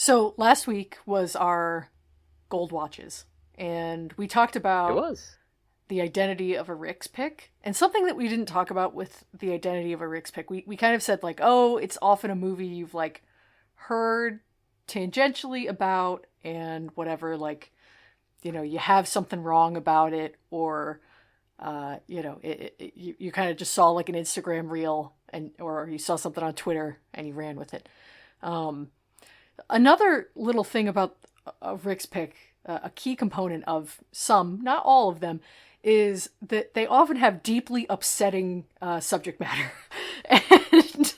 So last week was our gold watches, and we talked It about was. the identity of a Rick's pick, and something that we didn't talk about with the identity of a Rick's pick. We kind of said like, oh, it's often a movie you've like heard tangentially about and whatever, like, you have something wrong about it, or you kind of just saw like an Instagram reel, and or you saw something on Twitter and you ran with it. Um, Another little thing about a Rick's pick, a key component of some, not all of them, is that they often have deeply upsetting subject matter. And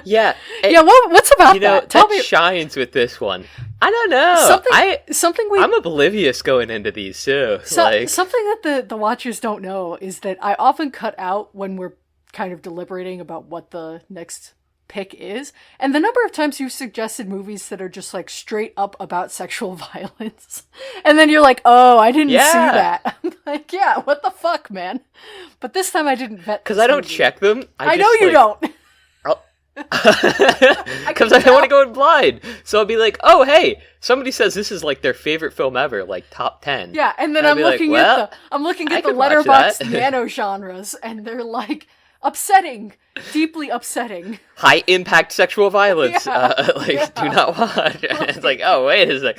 Yeah, yeah, what's about that? Tell that me shines with this one. I don't know. something we I'm oblivious going into these too. something that the watchers don't know is that I often cut out when we're kind of deliberating about what the next pick is, and the number of times you've suggested movies that are just like straight up about sexual violence, and then you're like, oh, I didn't see that. I'm like, yeah, what the fuck, man. But this time I didn't vet because this I don't movie. check them. I know you don't. Because I don't want to go in blind. So I'll be like, oh, hey, somebody says this is like their favorite film ever, like top 10. Yeah, and then I'll I'm be like, looking well, at the could watch letterbox that. nano genres, and they're like upsetting, deeply upsetting. High impact sexual violence. Yeah. Do not watch. And it's like, oh, wait a sec.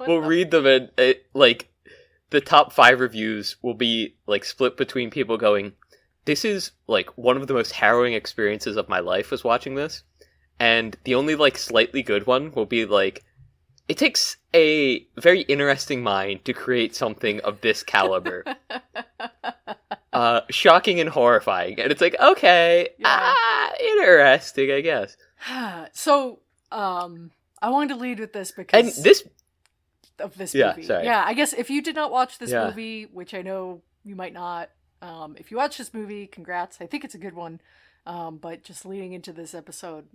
We'll read them, and like the top 5 reviews will be like split between people going, this is like one of the most harrowing experiences of my life was watching this. And the only like slightly good one will be like, it takes a very interesting mind to create something of this caliber. Shocking and horrifying. And it's like, okay, Yeah. interesting, I guess. So, I wanted to lead with this And because this, of this Yeah, movie. sorry. Yeah, I guess if you did not watch this Yeah. movie, which I know you might not, if you watch this movie, congrats. I think it's a good one. But just leading into this episode,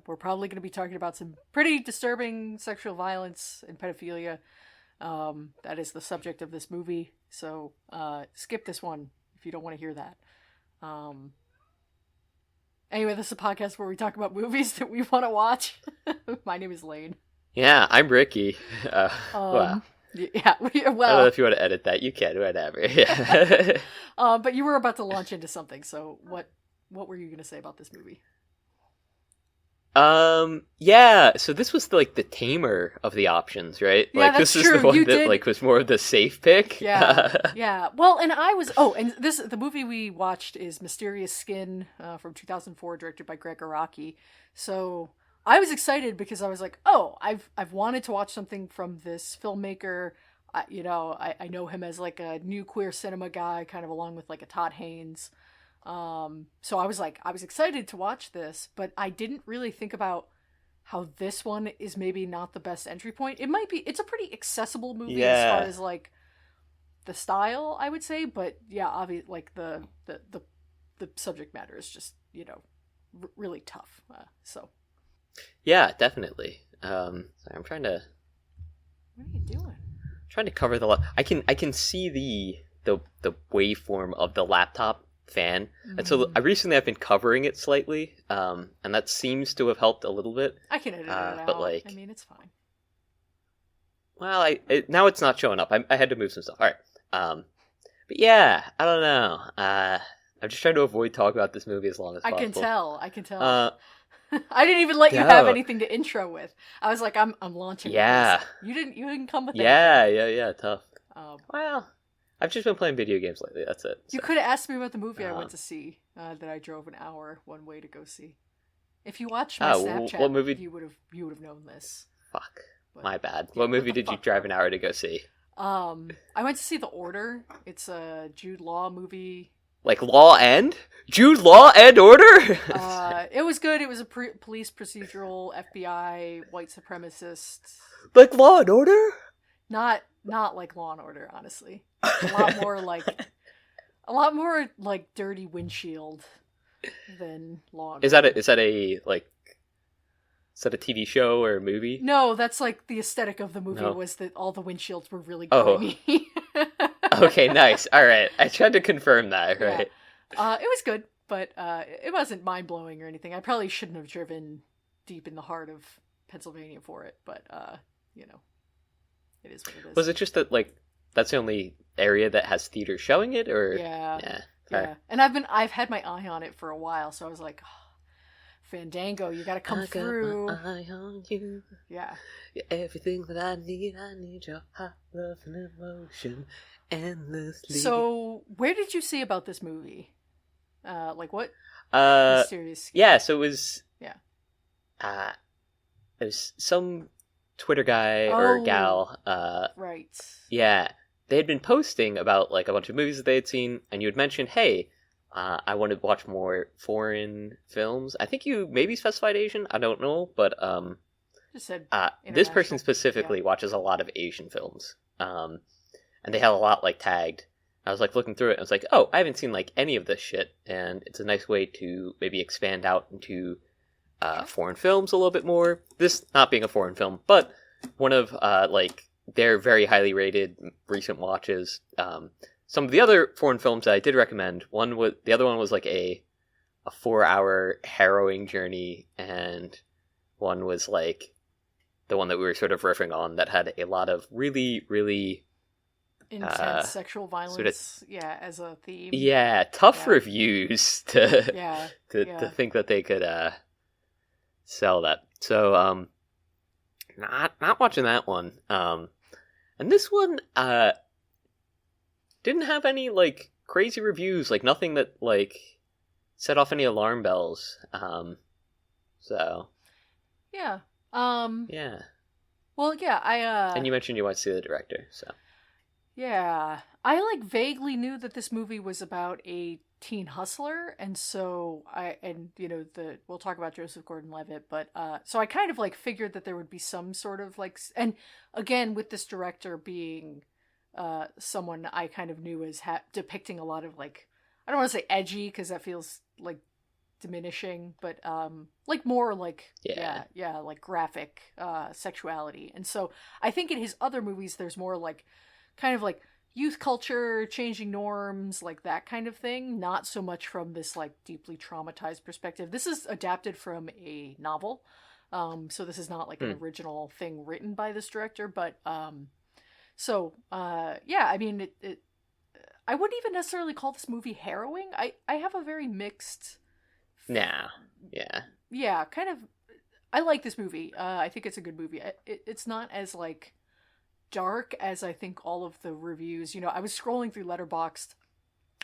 we're probably going to be talking about some pretty disturbing sexual violence and pedophilia. That is the subject of this movie. So skip this one if you don't want to hear that. Anyway, this is a podcast where we talk about movies that we want to watch. My name is Lane. yeah, I'm Ricky. Wow. Yeah, I don't know well, if you want to edit that. You can, whatever. Yeah. but you were about to launch into something, so what were you going to say about this movie? Yeah, so this was like the tamer of the options, right? Yeah, like that's this true. is the one You that did- like was more of the safe pick. Yeah, yeah. Well, and the movie we watched is Mysterious Skin from 2004, directed by Gregg Araki. So I was excited because I was like, oh, I've wanted to watch something from this filmmaker. I know him as like a new queer cinema guy, kind of along with like a Todd Haynes. So I was excited to watch this, but I didn't really think about how this one is maybe not the best entry point. It's a pretty accessible movie as far as like the style, I would say, but yeah, obviously like the subject matter is just, really tough. So Yeah, definitely. Sorry, I'm trying to what are you doing? cover the I can see the waveform of the laptop fan. And so I recently I've been covering it slightly, and that seems to have helped a little bit. I can edit it out. but like, I mean, it's fine. Well, now it's not showing up. I had to move some stuff. All right. But yeah, I don't know. I'm just trying to avoid talking about this movie as long as possible. I can tell. I didn't even let you have anything to intro with. I was like, I'm launching. Yeah. With this. You didn't come with Yeah. Tough. anything. Well, I've just been playing video games lately. That's it. You could have asked me about the movie I went to see that I drove an hour one way to go see. If you watched my Snapchat, what movie? you would have known this. Fuck. But, My bad. yeah, What movie did you drive an hour to go see? I went to see The Order. It's a Jude Law movie. Like Law and? Jude Law and Order? It was good. It was a police procedural, FBI, white supremacist. Like Law and Order? Not like Law and Order, honestly. A lot more like Dirty Windshield than Law and Is Order. that a TV show or a movie? No, that's like the aesthetic of the movie No. was that all the windshields were really Oh. grimy. Okay, nice. All right. I tried to confirm that, right? Yeah. It was good, but it wasn't mind-blowing or anything. I probably shouldn't have driven deep in the heart of Pennsylvania for it, but you know, it is what it is. Was it just that like that's the only area that has theater showing it, or Yeah. fair. And I've had my eye on it for a while, so I was like, oh, Fandango, you got to come through. Got my eye on you. Yeah. Everything that I need your hot love and emotion endlessly. So, where did you see about this movie? Like what? Mysterious. Yeah, so it was. Yeah. It was some Twitter guy or gal. Right. Yeah, they had been posting about like a bunch of movies that they had seen, and you had mentioned, hey, I want to watch more foreign films. I think you maybe specified Asian. I don't know, but just said this person specifically watches a lot of Asian films, and they have a lot like tagged. I was like looking through it. I was like, oh, I haven't seen like any of this shit, and it's a nice way to maybe expand out into foreign films a little bit more. This not being a foreign film, but one of like their very highly rated recent watches. Some of the other foreign films that I did recommend, the other one was like a 4-hour harrowing journey, and one was like the one that we were sort of riffing on that had a lot of really, really intense sexual violence, as a theme. Yeah, tough reviews to to think that they could sell that. So not watching that one. And this one didn't have any like crazy reviews, like nothing that like set off any alarm bells. So yeah. Yeah. Well, yeah, and you mentioned you want to see the director, so yeah, I like vaguely knew that this movie was about a teen hustler, and so we'll talk about Joseph Gordon-Levitt, but so I kind of like figured that there would be some sort of like, and again with this director being someone I kind of knew as depicting a lot of like, I don't want to say edgy because that feels like diminishing, but like more like like graphic sexuality. And so I think in his other movies there's more like kind of like youth culture, changing norms, like that kind of thing, not so much from this like deeply traumatized perspective. This is adapted from a novel, so this is not like an original thing written by this director, but I mean it I wouldn't even necessarily call this movie harrowing. I have a very mixed yeah, kind of. I like this movie. I think it's a good movie. It's not as like dark as I think all of the reviews. You know, I was scrolling through Letterboxd.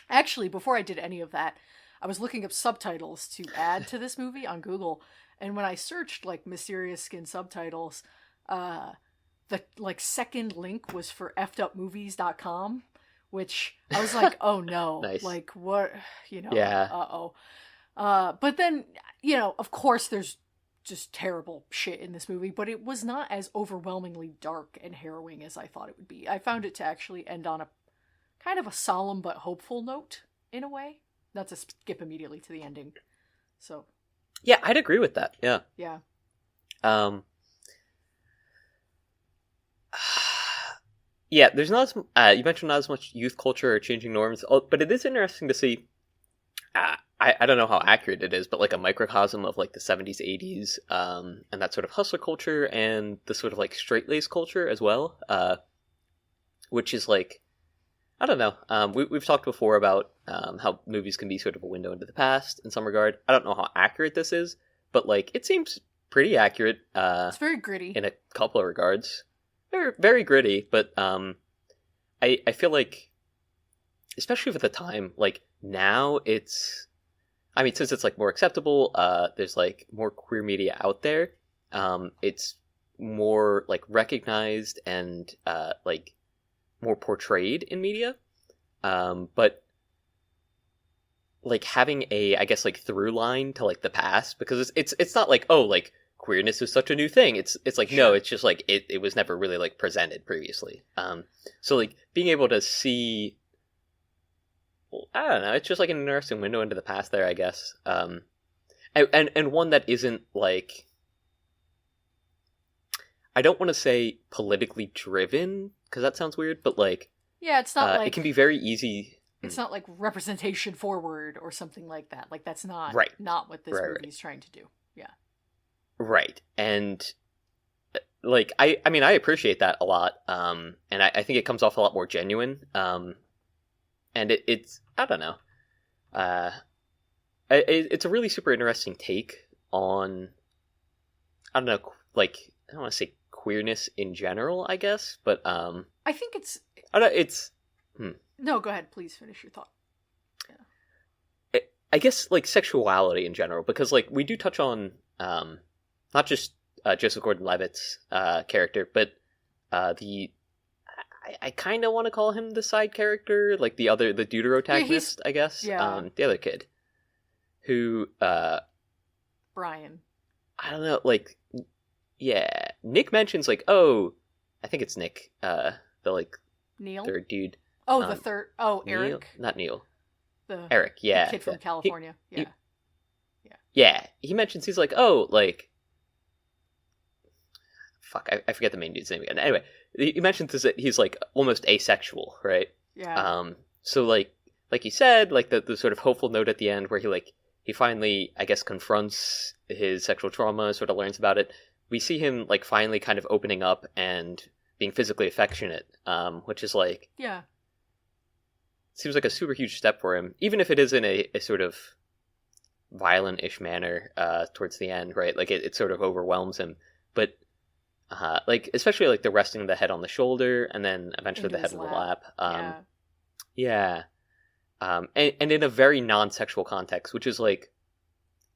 Actually, before I did any of that, I was looking up subtitles to add to this movie on Google. And when I searched like Mysterious Skin subtitles, the like second link was for effedupmovies.com, which I was like, oh no, nice. Like what, yeah. But then, of course there's just terrible shit in this movie, but it was not as overwhelmingly dark and harrowing as I thought it would be. I found it to actually end on a kind of a solemn but hopeful note, in a way. Not to skip immediately to the ending. So. Yeah, I'd agree with that. Yeah. Yeah. Yeah, there's not as, you mentioned not as much youth culture or changing norms, but it is interesting to see, I don't know how accurate it is, but like a microcosm of like the 70s, 80s, and that sort of hustler culture and the sort of like straight-laced culture as well, which is like, I don't know, we've talked before about how movies can be sort of a window into the past in some regard. I don't know how accurate this is, but like it seems pretty accurate. It's very gritty. In a couple of regards. Very, very gritty, but I feel like, especially for the time, like now it's, I mean, since it's like more acceptable, there's like more queer media out there. It's more like recognized and like more portrayed in media. But like having a, I guess, like through line to like the past, because it's not like, oh, like queerness is such a new thing. It's like, sure. No, it's just like it was never really like presented previously. So like being able to see, I don't know, it's just like an interesting window into the past there, I guess. And one that isn't like, I don't want to say politically driven, because that sounds weird, but like, yeah, it's not like, it can be very easy. It's not like representation forward or something like that. Like that's not right. Not what this movie is trying to do. Yeah. Right. And like I mean I appreciate that a lot, and I think it comes off a lot more genuine, and it's I don't know, uh, it's a really super interesting take on I don't know, like I don't want to say queerness in general, I guess, but I think it's. I don't know, it's No, go ahead. Please finish your thought. I guess like sexuality in general, because like we do touch on not just Joseph Gordon-Levitt's character, but the I kind of want to call him the side character, like the deuterotagonist, I guess. Yeah. The other kid, who Brian. I don't know, like yeah, Nick mentions like, oh, I think it's Nick, the like Neil. third dude. Oh, the third. Oh, Eric. Neil? Not Neil. The Eric, yeah, the kid from California. Yeah, he mentions he's like, oh, like, fuck, I forget the main dude's name again. Anyway, he mentions this, that he's like almost asexual, right? Yeah. So like you said, like the sort of hopeful note at the end where he finally, I guess, confronts his sexual trauma, sort of learns about it. We see him like finally kind of opening up and being physically affectionate, which is like, yeah, seems like a super huge step for him, even if it is in a sort of violent-ish manner towards the end, right? Like it sort of overwhelms him, but like especially like the resting of the head on the shoulder and then eventually into the head his on the lap. lap. Yeah. And in a very non-sexual context, which is like,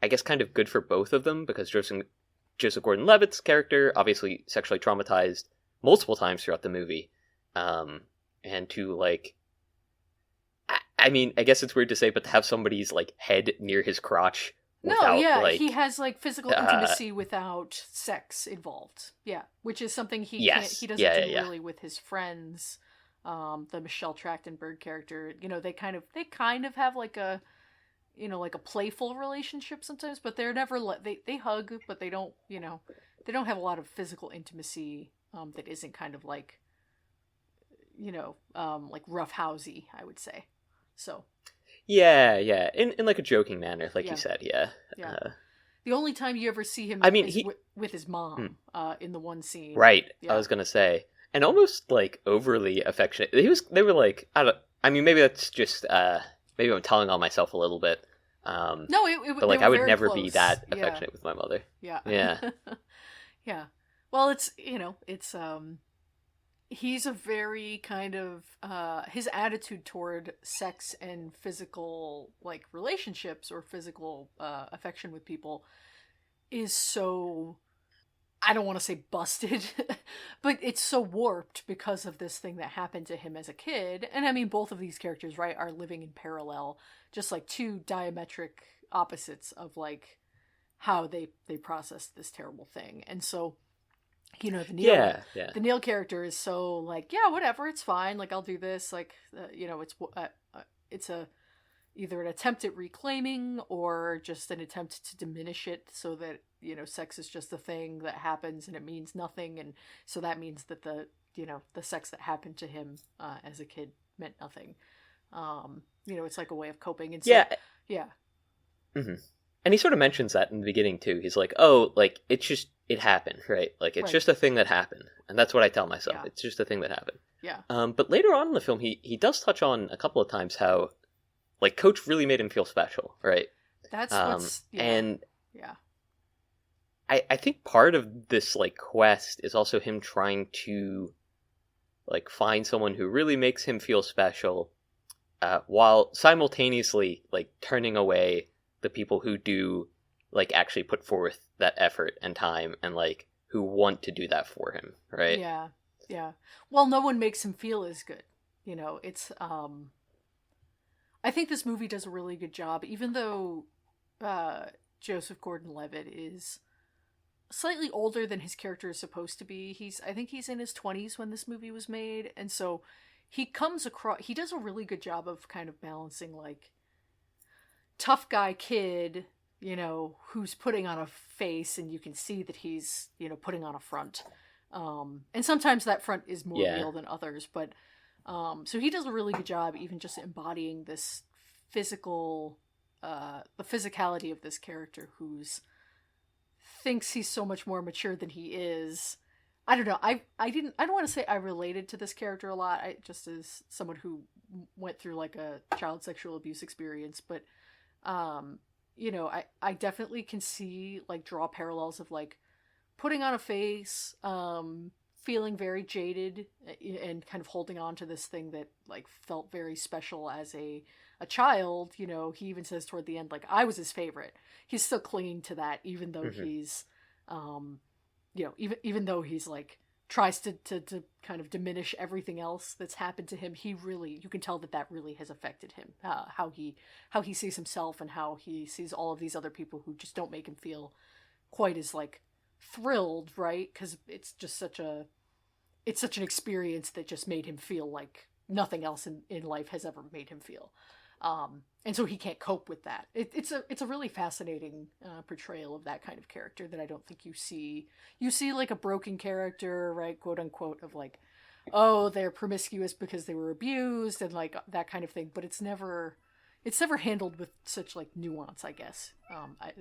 I guess kind of good for both of them, because Joseph Gordon-Levitt's character, obviously sexually traumatized multiple times throughout the movie, and to like, I mean, I guess it's weird to say, but to have somebody's like head near his crotch without, like, he has like physical intimacy without sex involved. Yeah, which is something he doesn't do really with his friends. The Michelle Trachtenberg character, they kind of have like a, like a playful relationship sometimes, but they're never they hug, but they don't, they don't have a lot of physical intimacy that isn't kind of like, like roughhousey, I would say. So. Yeah, in like a joking manner, like you said, yeah. The only time you ever see him, is with his mom, in the one scene. Right, yeah. I was gonna say, and almost like overly affectionate. They were like, I mean, maybe that's just, maybe I'm telling on myself a little bit. No, but like I would never close. be that affectionate with my mother. Yeah, yeah. Well, it's he's a very kind of his attitude toward sex and physical like relationships or physical affection with people is so, I don't want to say busted, but it's so warped because of this thing that happened to him as a kid. And I mean, both of these characters, right, are living in parallel, just like two diametric opposites of like how they processed this terrible thing. And so, the Neil character is so like, yeah, whatever, it's fine. Like, I'll do this. Like, it's either an attempt at reclaiming or just an attempt to diminish it so that, sex is just a thing that happens and it means nothing. And so that means that the sex that happened to him as a kid meant nothing. It's like a way of coping. And so, yeah. Mm-hmm. And he sort of mentions that in the beginning too. He's like, oh, like it happened, right? Like it's just a thing that happened. And that's what I tell myself. Yeah. It's just a thing that happened. Yeah. But later on in the film, he does touch on a couple of times how like Coach really made him feel special, right? That's what's, and I think part of this like quest is also him trying to like find someone who really makes him feel special, while simultaneously like turning away the people who do like actually put forth that effort and time and like who want to do that for him, right? Yeah. Well, no one makes him feel as good. It's I think this movie does a really good job, even though Joseph Gordon-Levitt is slightly older than his character is supposed to be. I think he's in his 20s when this movie was made, and so he does a really good job of kind of balancing like tough guy kid, who's putting on a face and you can see that he's, putting on a front. And sometimes that front is more real than others, but so he does a really good job even just embodying this the physicality of this character who's thinks he's so much more mature than he is, I don't know. I don't want to say I related to this character a lot. I just as someone who went through like a child sexual abuse experience, but you know, I definitely can see like draw parallels of like putting on a face, feeling very jaded and kind of holding on to this thing that like felt very special as a child. You know, he even says toward the end like I was his favorite. He's still clinging to that even though he's you know, even though he's like tries to kind of diminish everything else that's happened to him, he really, you can tell that really has affected him, how he sees himself and how he sees all of these other people who just don't make him feel quite as like thrilled, right? Because it's such an experience that just made him feel like nothing else in life has ever made him feel. And so he can't cope with that. It's a really fascinating portrayal of that kind of character that I don't think you see. You see like a broken character, right, quote unquote, of like, oh, they're promiscuous because they were abused and like that kind of thing. But it's never handled with such like nuance, I guess,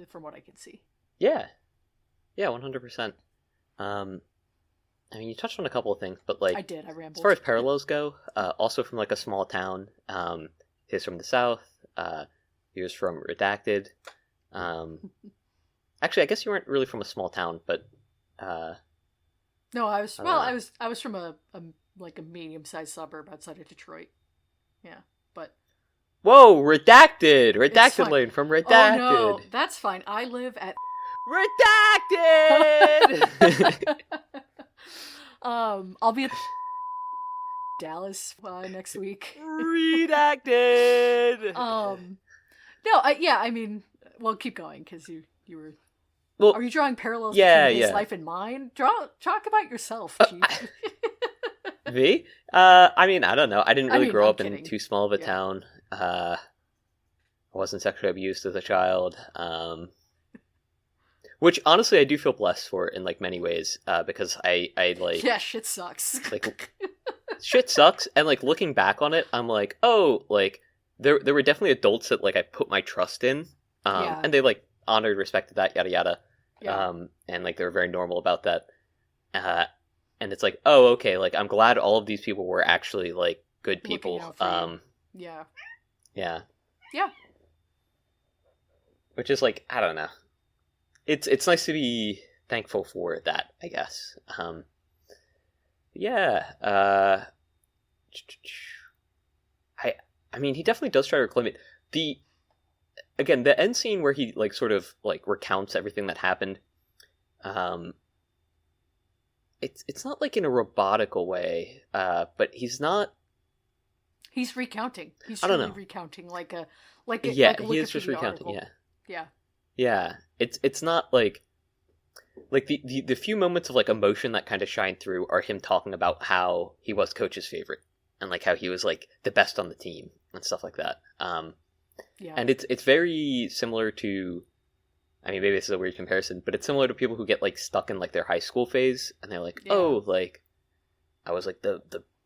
from what I can see. Yeah, 100%. I mean, you touched on a couple of things, but like, I rambled. As far as parallels go, also from like a small town. He's from the South. He was from Redacted. Actually, I guess you weren't really from a small town, but no, I was from a medium-sized suburb outside of Detroit. Yeah, but whoa, Redacted Lane from Redacted. Oh no, that's fine. I live at Redacted. I'll be at Dallas next week. Redacted. No, I mean, well, keep going because you were. Well, are you drawing parallels between his life and mine? Talk about yourself, Chief. Me? I mean, I don't know. I didn't really grow up in too small of a town. I wasn't sexually abused as a child. Which honestly, I do feel blessed for in like many ways. Because I like. Yeah, shit sucks. Like, shit sucks, and like looking back on it, I'm like, oh, like there were definitely adults that like I put my trust in, and they like honored, respected that, yada yada, and like they were very normal about that, and it's like, oh, okay, like I'm glad all of these people were actually like good people, yeah, which is like, I don't know, it's nice to be thankful for that, I guess. Yeah, I mean, he definitely does try to reclaim it. The end scene where he like sort of like recounts everything that happened. It's not like in a robotical way, but he's not. He's recounting. He's recounting like a he is just recounting. Article. Yeah. It's not like the few moments of like emotion that kind of shine through are him talking about how he was coach's favorite and like how he was like the best on the team and stuff like that. And it's very similar to, I mean, maybe this is a weird comparison, but it's similar to people who get like stuck in like their high school phase and they're like, oh, like I was like the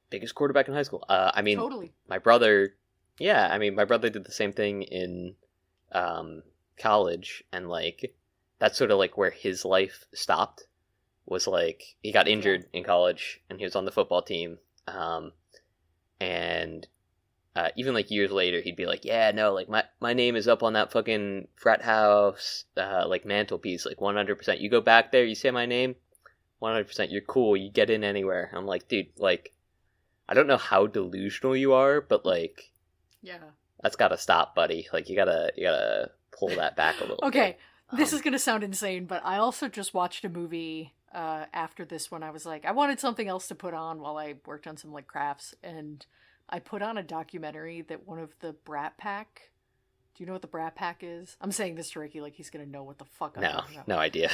biggest quarterback in high school. I mean, totally. My brother did the same thing in college, and like that's sort of like where his life stopped, was like he got injured in college and he was on the football team, and even like years later he'd be like, yeah, no, like my name is up on that fucking frat house like mantelpiece, like 100%. You go back there, you say my name, 100%, you're cool, you get in anywhere. I'm like, dude, like I don't know how delusional you are, but like, that's gotta stop, buddy. Like you gotta pull that back a little okay bit. This is gonna sound insane, but I also just watched a movie after this one. I was like, I wanted something else to put on while I worked on some like crafts, and I put on a documentary that one of the Brat Pack. Do you know what the Brat Pack is? I'm saying this to Ricky like he's gonna know what the fuck I'm talking about. No idea.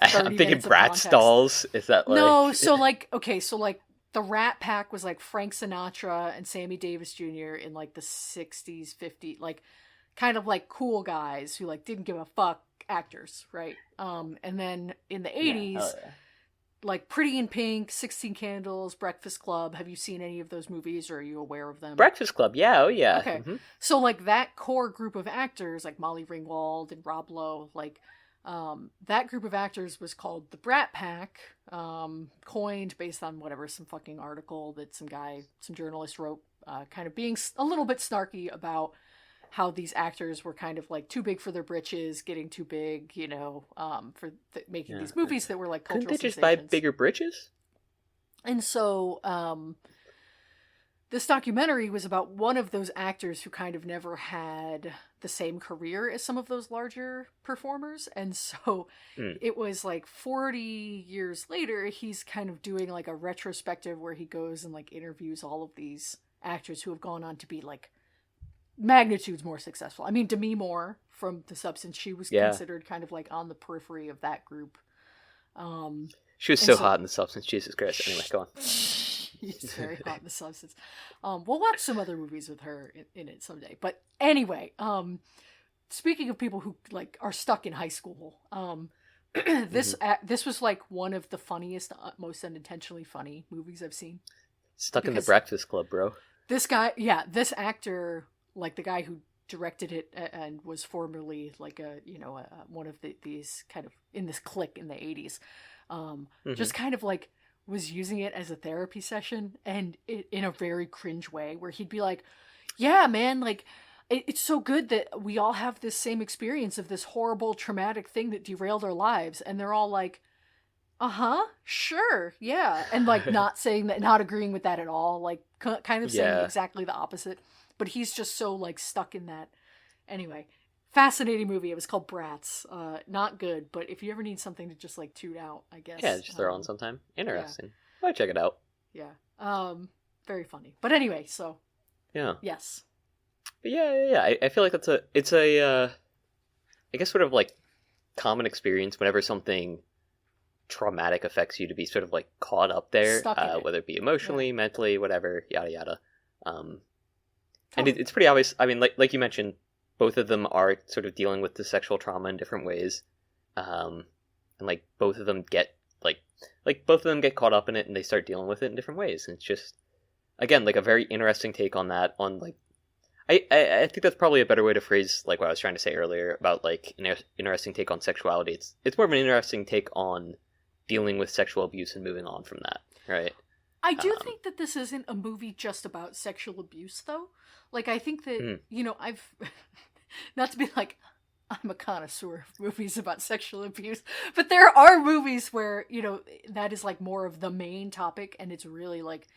I'm thinking Brat Stalls. Is that like... No, so like, okay, so like the Rat Pack was like Frank Sinatra and Sammy Davis Jr. in like the 60s, 50s, like kind of like cool guys who like didn't give a fuck actors, right? And then in the 80s, like Pretty in Pink, 16 Candles, Breakfast Club. Have you seen any of those movies, or are you aware of them? Breakfast Club, yeah, oh yeah. Okay, so like that core group of actors, like Molly Ringwald and Rob Lowe, like That group of actors was called the Brat Pack, coined based on whatever, some fucking article that some journalist wrote, kind of being a little bit snarky about how these actors were kind of like too big for their britches, getting too big, for making these movies that were like cultural Couldn't they just sensations. buy bigger britches? And so, this documentary was about one of those actors who kind of never had the same career as some of those larger performers. And so it was like 40 years later, he's kind of doing like a retrospective where he goes and like interviews all of these actors who have gone on to be like magnitudes more successful. I mean, Demi Moore from The Substance, she was considered kind of like on the periphery of that group. She was so hot in The Substance, Jesus Christ. Anyway, go on. She's very hot in The Substance. We'll watch some other movies with her in it someday. But anyway, speaking of people who like are stuck in high school, this was like one of the funniest, most unintentionally funny movies I've seen. Stuck in the Breakfast Club, bro. This guy, this actor, like the guy who directed it and was formerly like one of these kind of in this clique in the 80s, just kind of like was using it as a therapy session, and in a very cringe way, where he'd be like, yeah, man, like it's so good that we all have this same experience of this horrible traumatic thing that derailed our lives. And they're all like, sure, yeah. And like not saying that, not agreeing with that at all, like kind of saying exactly the opposite. But he's just so like stuck in that. Anyway, fascinating movie. It was called Bratz. Not good, but if you ever need something to just like tune out, I guess. Yeah, just throw on sometime. Interesting. Yeah. I'll check it out. Yeah. Very funny. But anyway, so. Yeah. Yes. But yeah. I feel like it's a I guess sort of like common experience whenever something traumatic affects you to be sort of like caught up there, whether it be emotionally, mentally, whatever, yada yada. And it's pretty obvious. I mean, like you mentioned, both of them are sort of dealing with the sexual trauma in different ways, and like both of them get both of them get caught up in it, and they start dealing with it in different ways. And it's just, again, like a very interesting take on that. On like, I think that's probably a better way to phrase like what I was trying to say earlier about like an interesting take on sexuality. It's more of an interesting take on dealing with sexual abuse and moving on from that, right? I do think that this isn't a movie just about sexual abuse, though. Like, I think that, I've, not to be like, I'm a connoisseur of movies about sexual abuse, but there are movies where, that is like more of the main topic, and it's really like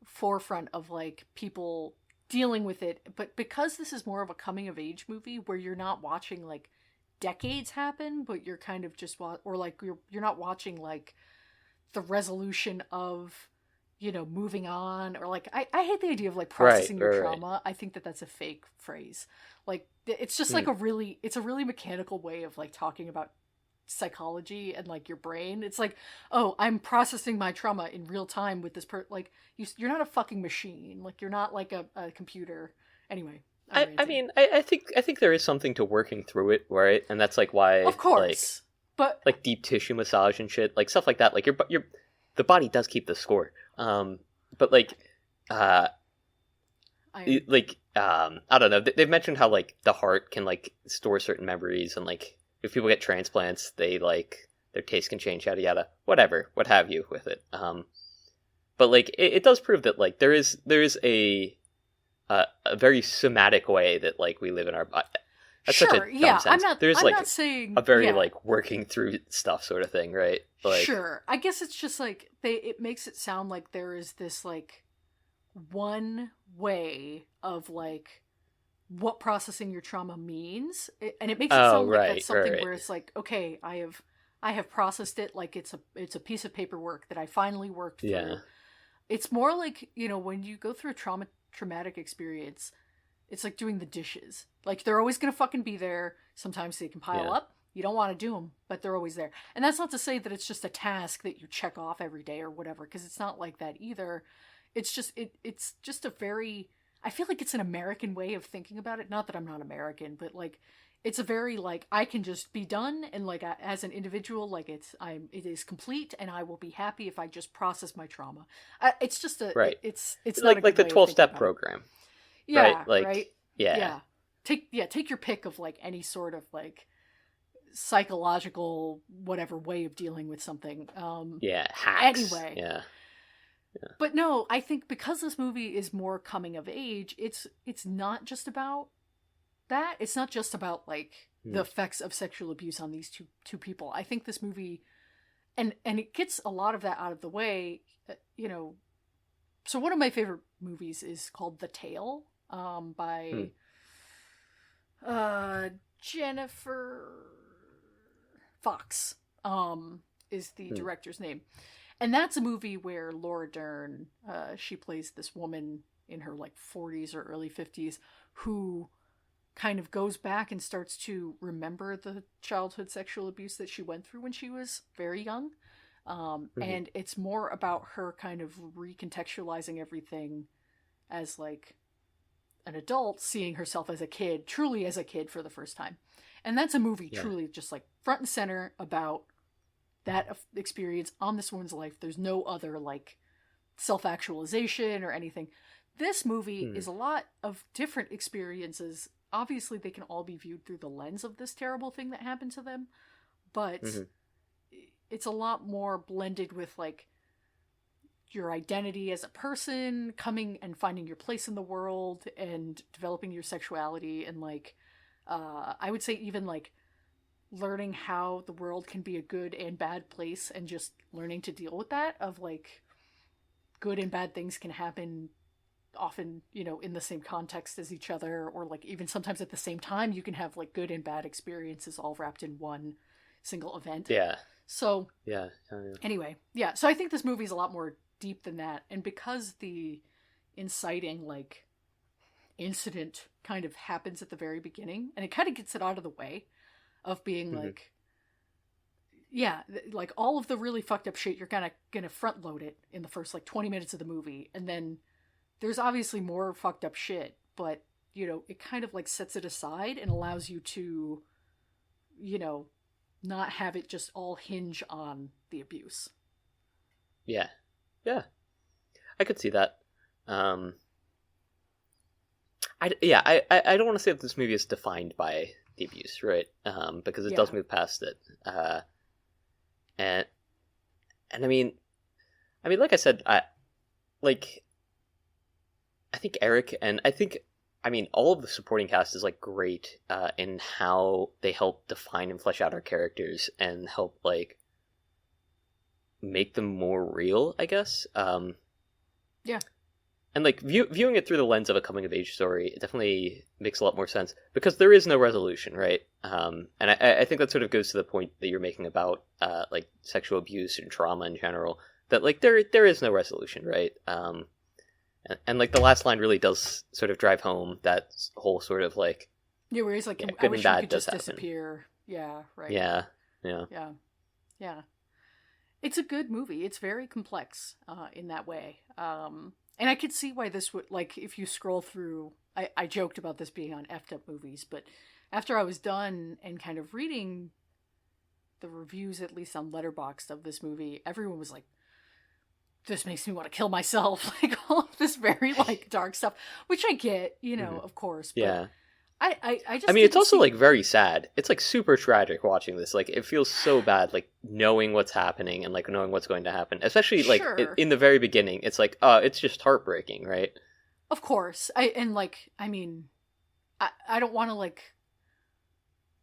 forefront of like people dealing with it. But because this is more of a coming of age movie where you're not watching like decades happen, but you're kind of just or like you're not watching like the resolution of moving on, or like I hate the idea of like processing your trauma. Right. I think that that's a fake phrase. Like it's just like it's a really mechanical way of like talking about psychology and like your brain. It's like, oh, I'm processing my trauma in real time with this like you're not a fucking machine. Like you're not like a computer. Anyway. I mean, I think there is something to working through it, right? And that's like why, of course, but like deep tissue massage and shit, like stuff like that. Like the body does keep the score. But like, I don't know. They've mentioned how like the heart can like store certain memories, and like if people get transplants, they like their taste can change, yada yada, whatever, what have you with it. But like it does prove that like there is a very somatic way that like we live in our body. That's such a dumb sense. There's like not saying a very like working through stuff sort of thing, right? Like, sure. I guess it's just like it makes it sound like there is this like one way of like what processing your trauma means, and it makes it sound like that's something where it's like, okay, I have processed it, like it's a piece of paperwork that I finally worked through. Yeah. It's more like, when you go through a traumatic experience, it's like doing the dishes. Like they're always gonna fucking be there. Sometimes they can pile up. You don't want to do them, but they're always there. And that's not to say that it's just a task that you check off every day or whatever, because it's not like that either. It's just it's just a very, I feel like it's an American way of thinking about it. Not that I'm not American, but like it's a very like I can just be done, and like as an individual, like it is complete, and I will be happy if I just process my trauma. It's just it's not like the 12-step program. Yeah, right? Like, right. Yeah. Take your pick of like any sort of like psychological whatever way of dealing with something. Hacks. Anyway. Yeah. But no, I think because this movie is more coming of age, it's not just about that. It's not just about like the effects of sexual abuse on these two people. I think this movie, and it gets a lot of that out of the way. So one of my favorite movies is called The Tale, by Jennifer Fox, is the director's name. And that's a movie where Laura Dern, she plays this woman in her like 40s or early 50s who kind of goes back and starts to remember the childhood sexual abuse that she went through when she was very young. And it's more about her kind of recontextualizing everything as like an adult, seeing herself as a kid, truly as a kid for the first time. And that's a movie truly just like front and center about that experience on this woman's life. There's no other like self-actualization or anything. This movie is a lot of different experiences. Obviously they can all be viewed through the lens of this terrible thing that happened to them, but it's a lot more blended with like your identity as a person, coming and finding your place in the world and developing your sexuality, and like I would say even like learning how the world can be a good and bad place, and just learning to deal with that, of like good and bad things can happen often, in the same context as each other, or like even sometimes at the same time. You can have like good and bad experiences all wrapped in one single event. So anyway, so I think this movie is a lot more deep than that. And because the inciting like incident kind of happens at the very beginning, and it kind of gets it out of the way of being like, like all of the really fucked up shit, you're kind of gonna front load it in the first like 20 minutes of the movie, and then there's obviously more fucked up shit, but it kind of like sets it aside and allows you to not have it just all hinge on the abuse. I could see that. I don't want to say that this movie is defined by the abuse, right? Because it does move past it. And I mean, like I said, I think Eric, and all of the supporting cast is like great in how they help define and flesh out our characters and help like make them more real, I guess. And like viewing it through the lens of a coming of age story, it definitely makes a lot more sense because there is no resolution, right? And I think that sort of goes to the point that you're making about like sexual abuse and trauma in general. That like there is no resolution, right? And like the last line really does sort of drive home that whole sort of like where he's like, I wish you could just disappear. Yeah, right. Yeah. It's a good movie. It's very complex in that way. And I could see why this would, like, if you scroll through, I joked about this being on effed up movies, but after I was done and kind of reading the reviews, at least on Letterboxd, of this movie, everyone was like, this makes me want to kill myself. Like, all of this very, like, dark stuff, which I get, of course. But I just it's also like very sad. It's like super tragic watching this. Like, it feels so bad, like knowing what's happening and like knowing what's going to happen, especially like in the very beginning. It's like, it's just heartbreaking, right? Of course. I don't want to like,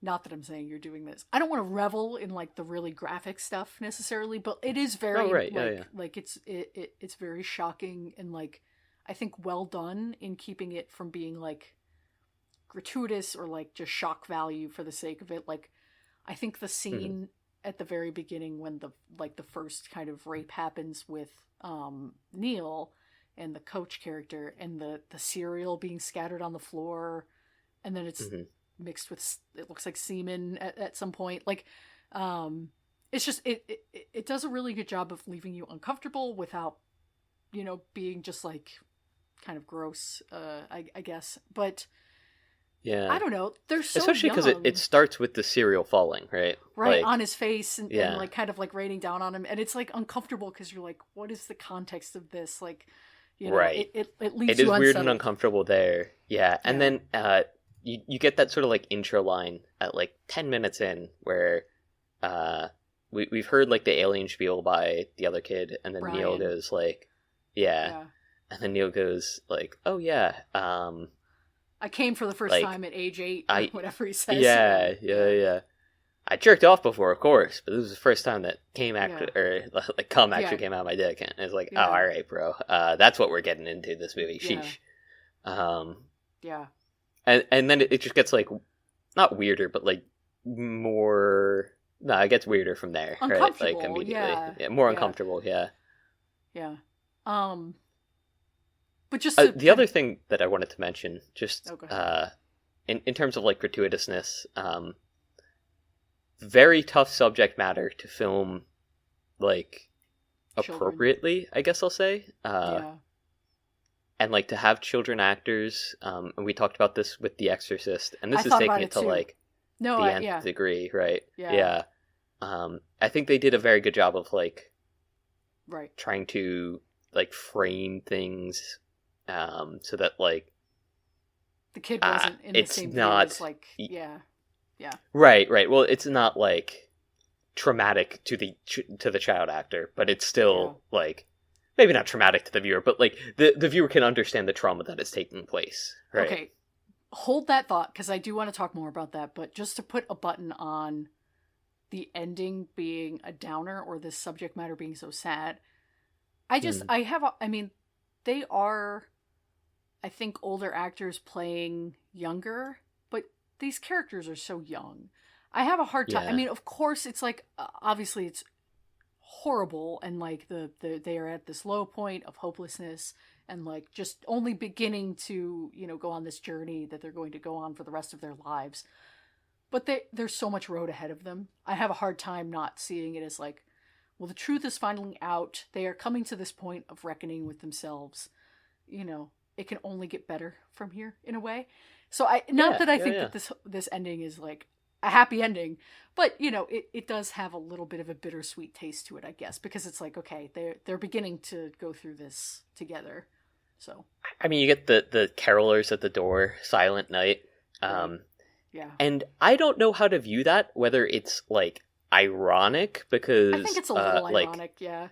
not that I'm saying you're doing this, I don't want to revel in like the really graphic stuff necessarily, but it is very like it's very shocking, and like I think well done in keeping it from being like gratuitous or like just shock value for the sake of it. Like I think the scene at the very beginning when the first kind of rape happens with Neil and the coach character, and the cereal being scattered on the floor, and then it's mixed with, it looks like semen at some point, like it's just it does a really good job of leaving you uncomfortable without being just like kind of gross, I guess. But I don't know. They're so especially because it starts with the cereal falling, right? Right, like, on his face, and like kind of like raining down on him, and it's like uncomfortable because you're like, what is the context of this? Like, right. It leaves you unsettled. Weird and uncomfortable there. Yeah, and then you get that sort of like intro line at like 10 minutes in where we've heard like the alien spiel by the other kid, and then Brian. Neil goes like, yeah. And then Neil goes like, oh yeah, I came for the first like, time at age 8, or whatever he says. Yeah. I jerked off before, of course, but this was the first time that cum actually came out of my dick, and it's like, oh, all right, bro, that's what we're getting into this movie. Sheesh. And then it just gets like, not weirder, but like more. No, it gets weirder from there, right? Like immediately, more uncomfortable. Yeah. But just the other thing that I wanted to mention, just in terms of like gratuitousness, very tough subject matter to film, like appropriately, I guess I'll say. And like to have children actors, and we talked about this with The Exorcist, and this is taking it to like the nth degree, right? Yeah. I think they did a very good job of like trying to like frame things so that like the kid wasn't in the same not as like right. Well, it's not like traumatic to the child actor, but it's still like maybe not traumatic to the viewer, but like the viewer can understand the trauma that is taking place. Right? Okay, hold that thought, because I do want to talk more about that. But just to put a button on the ending being a downer, or this subject matter being so sad, they are, I think, older actors playing younger, but these characters are so young. I have a hard time. I mean, of course, it's like, obviously it's horrible, and like they are at this low point of hopelessness, and like just only beginning to, go on this journey that they're going to go on for the rest of their lives. But there's so much road ahead of them. I have a hard time not seeing it as like, well, the truth is finally out. They are coming to this point of reckoning with themselves. It can only get better from here, in a way. So I think that this ending is like a happy ending, but it does have a little bit of a bittersweet taste to it, I guess, because it's like, okay, they're beginning to go through this together. So I mean, you get the carolers at the door, Silent Night. And I don't know how to view that, whether it's like ironic, because I think it's a little ironic, yeah.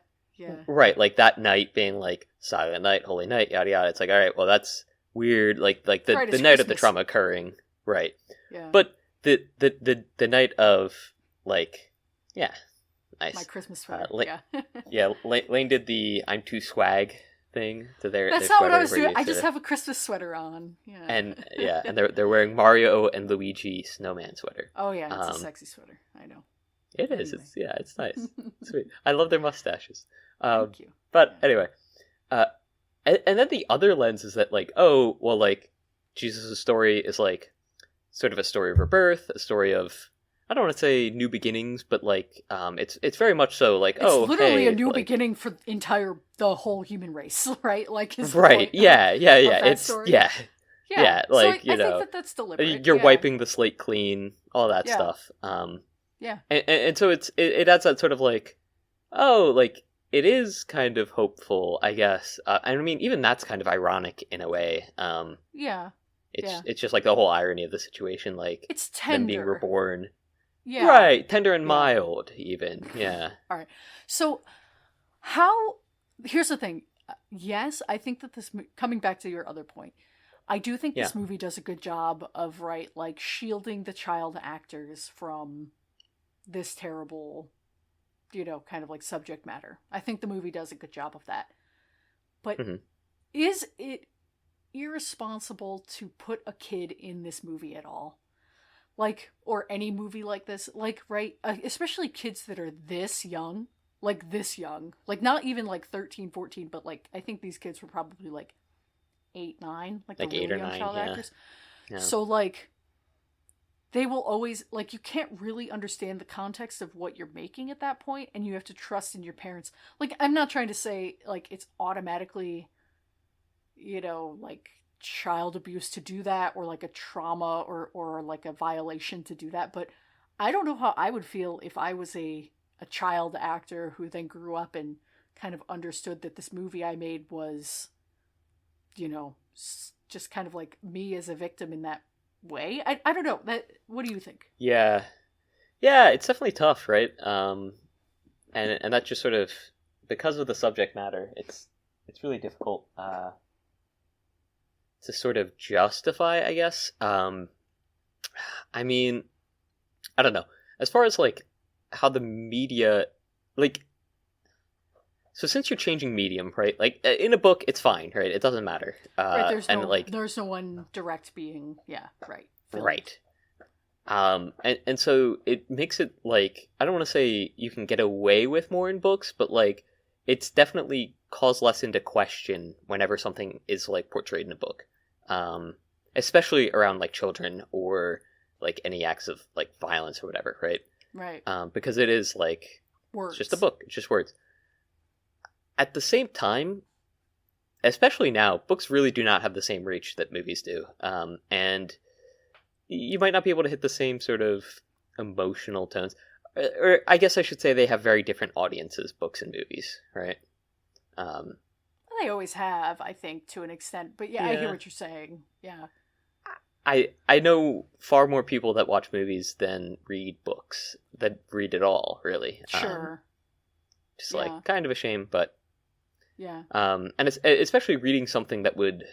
Right, like that night being like Silent Night, Holy Night, yada yada. It's like, all right, well, that's weird. Like the night Christmas. Of the trauma occurring, right? Yeah. But the night of like, yeah, nice. My Christmas sweater. Lane did the "I'm too swag" thing to their. That's not what I was doing. I just have a Christmas sweater on. Yeah. And they're wearing Mario and Luigi snowman sweater. Oh yeah, it's a sexy sweater. I know. It is. Anyway. It's nice. Sweet. I love their mustaches. Thank you. But anyway, and then the other lens is that like, oh well, like Jesus' story is like sort of a story of rebirth, a story of, I don't want to say new beginnings, but like it's very much so like, it's literally a new beginning for the whole human race, right? Like right, it's story. yeah. Like so I think that's deliberate. You're wiping the slate clean, all that stuff. And so it adds that sort of like, oh, like it is kind of hopeful, I guess. I mean, even that's kind of ironic in a way. It's just like the whole irony of the situation, like it's tender. Them being reborn. Yeah. Right, tender and mild, even. Yeah. All right. So, here's the thing. Yes, I think that coming back to your other point, I do think this movie does a good job of, like shielding the child actors from this terrible, kind of like subject matter. I think the movie does a good job of that. But is it irresponsible to put a kid in this movie at all? Like, or any movie like this, like, right? Especially kids that are this young, like not even like 13, 14, but like, I think these kids were probably like 8, 9, like the really young child actors. Yeah. So like, they will always, like, you can't really understand the context of what you're making at that point, and you have to trust in your parents. Like, I'm not trying to say, like, it's automatically, like, child abuse to do that, or like a trauma or like a violation to do that, but I don't know how I would feel if I was a child actor who then grew up and kind of understood that this movie I made was, just kind of like me as a victim in that way. I don't know. What do you think? Yeah. Yeah, it's definitely tough, right? And that's just sort of because of the subject matter, it's really difficult to sort of justify, I guess. I mean, I don't know. As far as like how the media, like, so since you're changing medium, right? Like in a book, it's fine, right? It doesn't matter. Right, there's no one direct being, yeah, right. Filmed. Right. And so it makes it like, I don't want to say you can get away with more in books, but like it's definitely calls less into question whenever something is like portrayed in a book. Especially around like children or like any acts of like violence or whatever, right? Right. Because it is like words. It's just a book. It's just words. At the same time, especially now, books really do not have the same reach that movies do. And you might not be able to hit the same sort of emotional tones. Or I guess I should say they have very different audiences, books and movies, right? They always have, I think, to an extent. But yeah, I hear what you're saying. Yeah. I know far more people that watch movies than read books, that read at all, really. Sure. Just like kind of a shame, but yeah. And it's especially reading something that would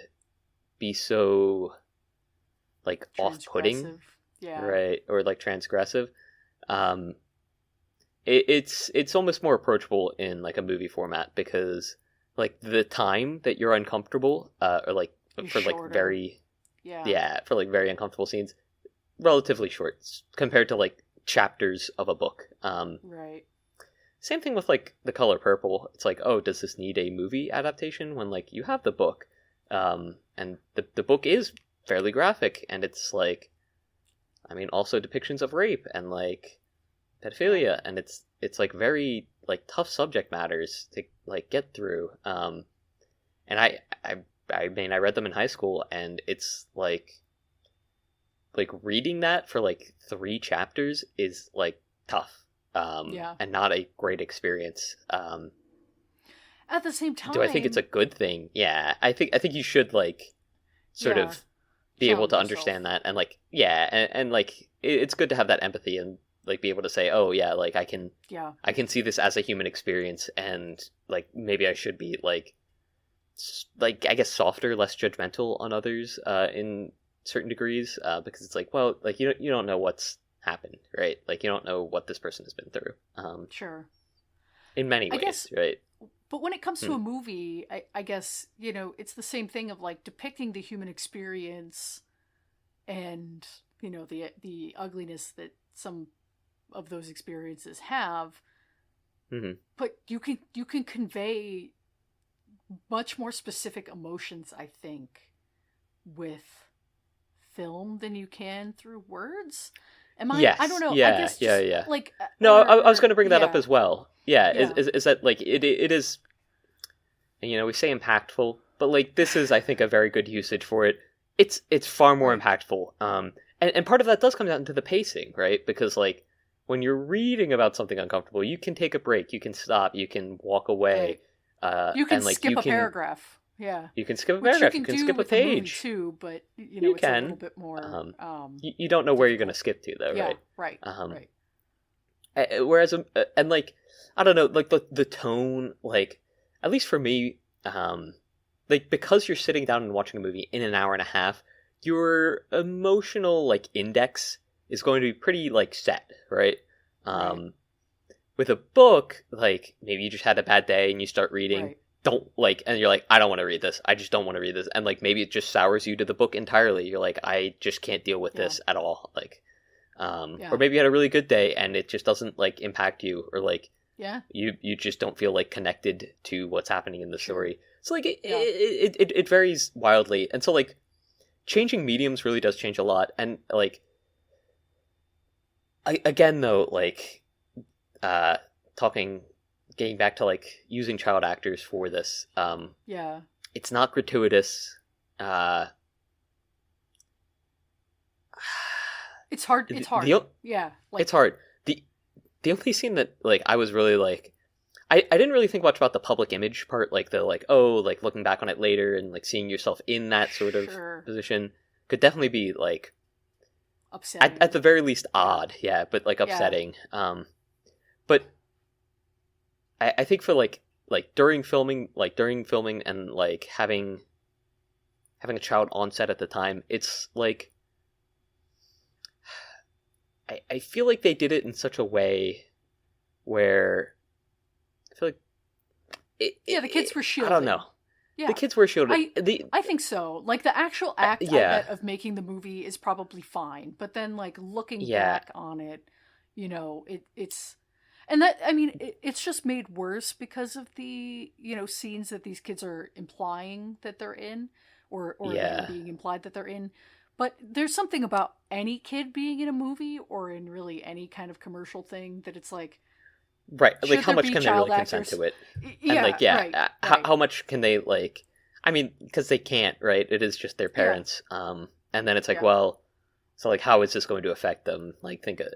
be so like off-putting, right, or like transgressive. It's almost more approachable in like a movie format because like the time that you're uncomfortable, or like for shorter. Like very for like very uncomfortable scenes, relatively short compared to like chapters of a book. Right. Same thing with like The Color Purple. It's like, oh, does this need a movie adaptation when like you have the book, and the book is fairly graphic, and it's like, I mean, also depictions of rape and like pedophilia, and it's like very like tough subject matters to like get through. And I mean, I read them in high school, and it's like reading that for like 3 chapters is like tough. And not a great experience. At the same time, do I think it's a good thing? Yeah, I think you should like sort of be able to understand that, and like and like it's good to have that empathy and like be able to say, oh yeah, like I can see this as a human experience, and like maybe I should be like I guess softer, less judgmental on others in certain degrees, because it's like, well, like you don't know what's happened, right? Like you don't know what this person has been through. Sure. In many ways, guess, right? But when it comes to a movie, I guess, it's the same thing of like depicting the human experience and, the ugliness that some of those experiences have. Mm-hmm. But you can convey much more specific emotions, I think, with film than you can through words. Am I? Yes. I don't know. Yeah. I guess just, like no, I was going to bring that up as well. Yeah. Yeah. Is that like it is? We say impactful, but like this is, I think, a very good usage for it. It's far more impactful. And part of that does come down to the pacing, right? Because like when you're reading about something uncomfortable, you can take a break, you can stop, you can walk away. Right. You can and, like, skip a paragraph. Yeah, you can skip a paragraph. You can skip a page too, but you it's can. a little bit more. You don't know where you're going to skip to, though, yeah, right? Right. Whereas, and like, I don't know, like the tone, like at least for me, like because you're sitting down and watching a movie in an hour and a half, your emotional like index is going to be pretty like set, right? Right. With a book, like maybe you just had a bad day and you start reading. Right. Don't like, and you're like, I don't want to read this. I just don't want to read this, and like maybe it just sours you to the book entirely. You're like, I just can't deal with this at all. Like, or maybe you had a really good day and it just doesn't like impact you, or like, you just don't feel like connected to what's happening in the story. So like it varies wildly, and so like changing mediums really does change a lot, and like again though, like getting back to like using child actors for this, it's not gratuitous. It's hard. It's hard. It's hard. The only scene that like I was really like, I didn't really think much about the public image part, like the like, oh, like looking back on it later and like seeing yourself in that sort of position could definitely be like upsetting. At the very least odd, yeah, but like upsetting. But I think for like during filming and like having a child on set at the time, it's like I feel like they did it in such a way where I feel like the kids were shielded. I don't know. Yeah. The kids were shielded. I think so. Like, the actual act I bet of making the movie is probably fine, but then like looking back on it, you know, it's and that, I mean, it's just made worse because of the, you know, scenes that these kids are implying that they're in, or that are being implied that they're in. But there's something about any kid being in a movie or in really any kind of commercial thing that it's like, right, like how much can they really consent to it? Yeah, and like, how much can they, like, I mean, because they can't, right? It is just their parents. And then it's like, well, so like, how is this going to affect them? Like, think of,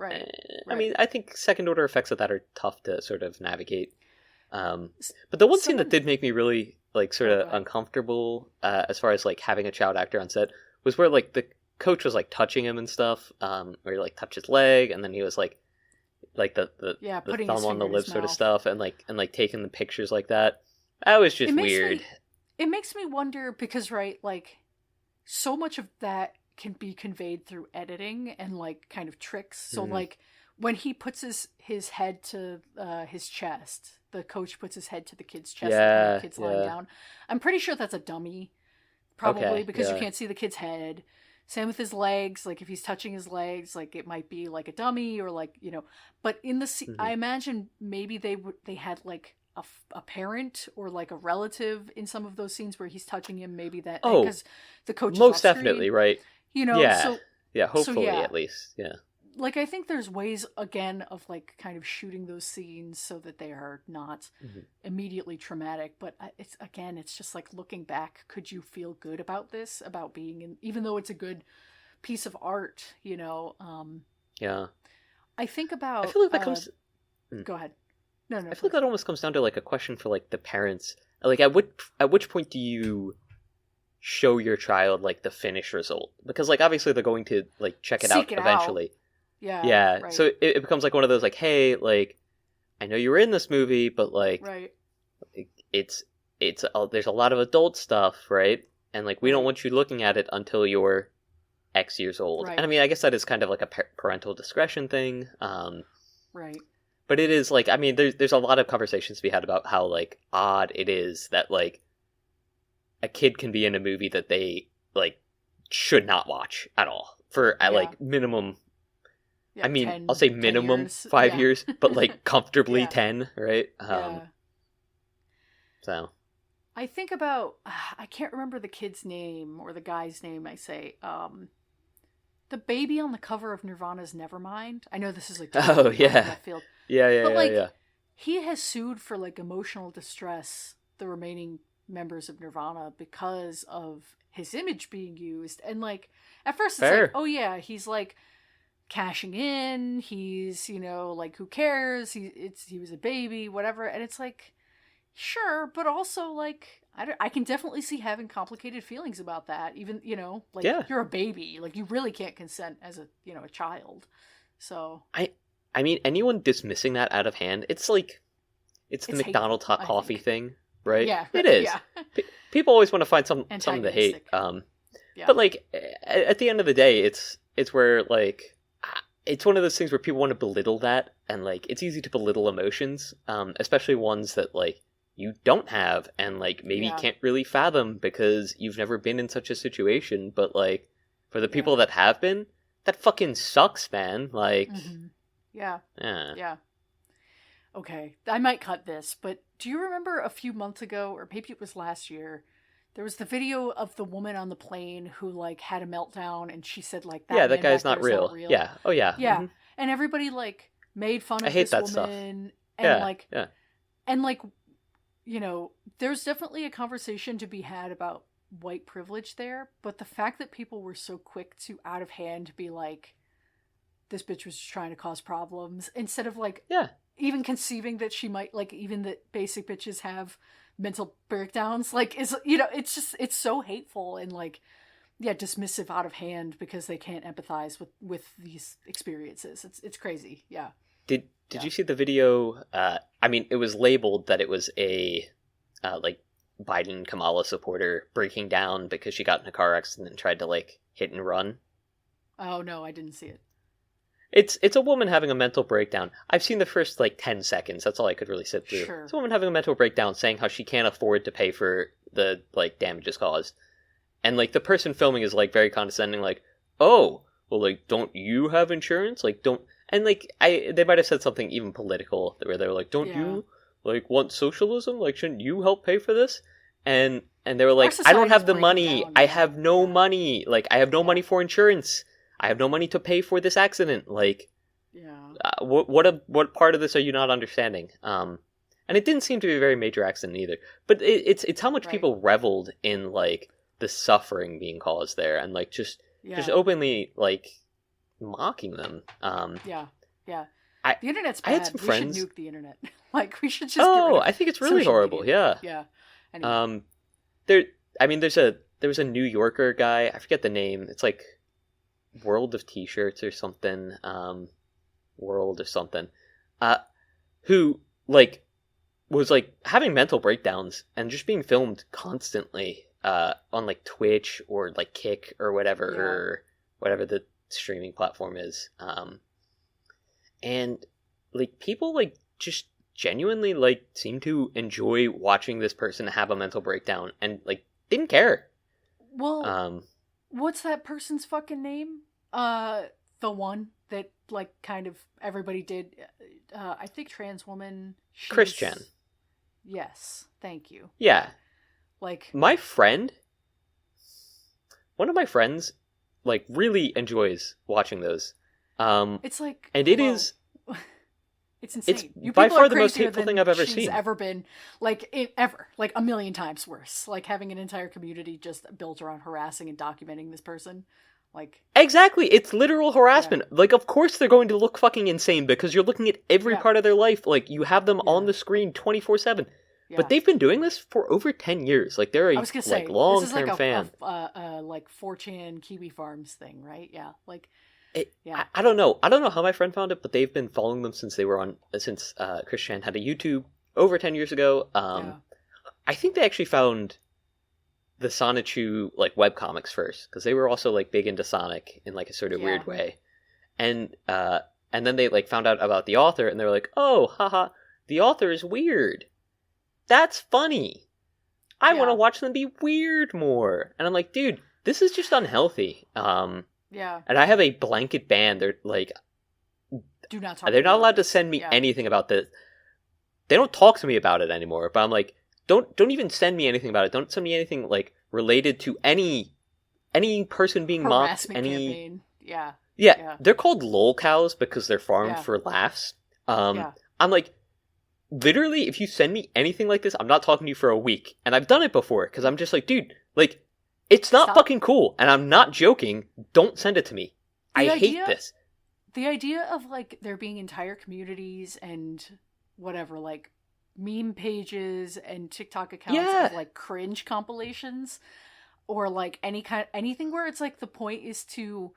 I mean, I think second order effects of that are tough to sort of navigate. But the one scene that did make me really like sort of uncomfortable, as far as like having a child actor on set, was where like the coach was like touching him and stuff, where he like touched his leg, and then he was like the thumb on the lip sort of stuff, and like taking the pictures like that. That was just weird. It makes me wonder because, right, like, so much of that can be conveyed through editing and like kind of tricks. So like when he puts his head to his chest, the coach puts his head to the kid's chest, and the kid's lying down. I'm pretty sure that's a dummy. Probably because you can't see the kid's head. Same with his legs. Like, if he's touching his legs, like, it might be like a dummy, or like, you know. But in the I imagine maybe they had like a parent or like a relative in some of those scenes where he's touching him. Maybe that because the coach most is definitely right. You know. Hopefully at least. Yeah. Like, I think there's ways, again, of like kind of shooting those scenes so that they are not immediately traumatic. But it's just like, looking back, could you feel good about this, about being in, even though it's a good piece of art, you know? I think about. I feel like that comes. Go ahead. No. I feel like that almost comes down to like a question for like the parents. Like, at which point do you show your child like the finished result? Because like obviously they're going to like check it out eventually. Yeah. Right. So it becomes like one of those like, hey, like, I know you were in this movie, but like, it's there's a lot of adult stuff, right? And like, we don't want you looking at it until you're X years old. Right. And I mean, I guess that is kind of like a parental discretion thing. Right. But it is like, I mean, there's a lot of conversations to be had about how like odd it is that like a kid can be in a movie that they like should not watch at all for like minimum. I mean, 10, I'll say minimum 5 years, but like comfortably 10, right? So I think about, I can't remember the kid's name or the guy's name. I say, the baby on the cover of Nirvana's Nevermind. I know this is like field. But like, he has sued for like emotional distress the remaining members of Nirvana because of his image being used. And like, at first it's like, oh yeah, he's like cashing in, he's, you know, like, who cares, he was a baby, whatever. And it's like, sure, but also like, I can definitely see having complicated feelings about that, even, you know, like, you're a baby, like, you really can't consent as a, you know, a child. So I mean, anyone dismissing that out of hand, it's like, it's the McDonald's hot coffee thing, right? Yeah, it is. People always want to find something to hate. But like, at the end of the day, it's where like, it's one of those things where people want to belittle that, and like, it's easy to belittle emotions, especially ones that like you don't have, and like maybe can't really fathom because you've never been in such a situation. But like, for the people that have been, that fucking sucks, man. Like, yeah. Okay, I might cut this, but do you remember a few months ago, or maybe it was last year, there was the video of the woman on the plane who like had a meltdown, and she said like, that guy's not real. Yeah. Oh yeah. Yeah. And everybody like made fun of this woman stuff. And like, you know, there's definitely a conversation to be had about white privilege there, but the fact that people were so quick to out of hand be like, this bitch was just trying to cause problems, instead of like even conceiving that she might, like, even that basic bitches have mental breakdowns, like, is, you know, it's just, it's so hateful. And like, dismissive out of hand because they can't empathize with these experiences. It's crazy. Yeah. Did you see the video? I mean, it was labeled that it was a like Biden Kamala supporter breaking down because she got in a car accident and tried to like hit and run. Oh no, I didn't see it. It's a woman having a mental breakdown. I've seen the first like 10 seconds. That's all I could really sit through. Sure. It's a woman having a mental breakdown saying how she can't afford to pay for the like damages caused. And like the person filming is like very condescending, like, "Oh, well, like, don't you have insurance? Like, don't..." And like they might have said something even political where they were like, "Don't you like want socialism? Like, shouldn't you help pay for this?" And they were like, "I don't have the money. I have no money. Like, I have no money for insurance. I have no money to pay for this accident. Like, what part of this are you not understanding?" And it didn't seem to be a very major accident either. But it's how much people reveled in like the suffering being caused there, and like just openly like mocking them. The internet's bad. I had some friends. We should nuke the internet. Like, we should just. I think it's really horrible. Media. Yeah. Anyway. There was a New Yorker guy. I forget the name. It's like World of T-shirts or something. World or something. Who like was like having mental breakdowns and just being filmed constantly on like Twitch or like Kick or whatever or whatever the streaming platform is. And like people like just genuinely like seem to enjoy watching this person have a mental breakdown and like didn't care. Well, what's that person's fucking name? The one that like kind of everybody did. I think trans woman. Christian. Yes, thank you. Yeah. Like one of my friends like really enjoys watching those. It's like, and it is. It's insane. It's you by people far are the most crazier hateful than thing I've ever she's seen. Ever been ever like a million times worse. Like having an entire community just built around harassing and documenting this person. Like exactly, it's literal harassment. Like, of course they're going to look fucking insane because you're looking at every part of their life. Like you have them on the screen 24/7. Yeah. But they've been doing this for over 10 years. Like they're a like long-term fan. Like 4chan Kiwi Farms thing, right? Yeah, like. I don't know. I don't know how my friend found it, but they've been following them since they were on. Since Christian had a YouTube over 10 years ago. I think they actually found the Sonichu like webcomics first because they were also like big into Sonic in like a sort of weird way, and then they like found out about the author and they were like, "Oh, haha, the author is weird. That's funny. I want to watch them be weird more." And I'm like, dude, this is just unhealthy. And I have a blanket ban. They're like, do not talk. They're not allowed to send me anything about this. They don't talk to me about it anymore. But I'm like, don't even send me anything about it. Don't send me anything like related to any person being mocked. Campaign. Yeah. They're called lol cows because they're farmed for laughs. I'm like, literally, if you send me anything like this, I'm not talking to you for a week. And I've done it before because I'm just like, dude, like. It's not fucking cool, and I'm not joking. Don't send it to me. I hate this. The idea of, like, there being entire communities and whatever, like, meme pages and TikTok accounts of, like, cringe compilations or, like, anything where it's, like, the point is to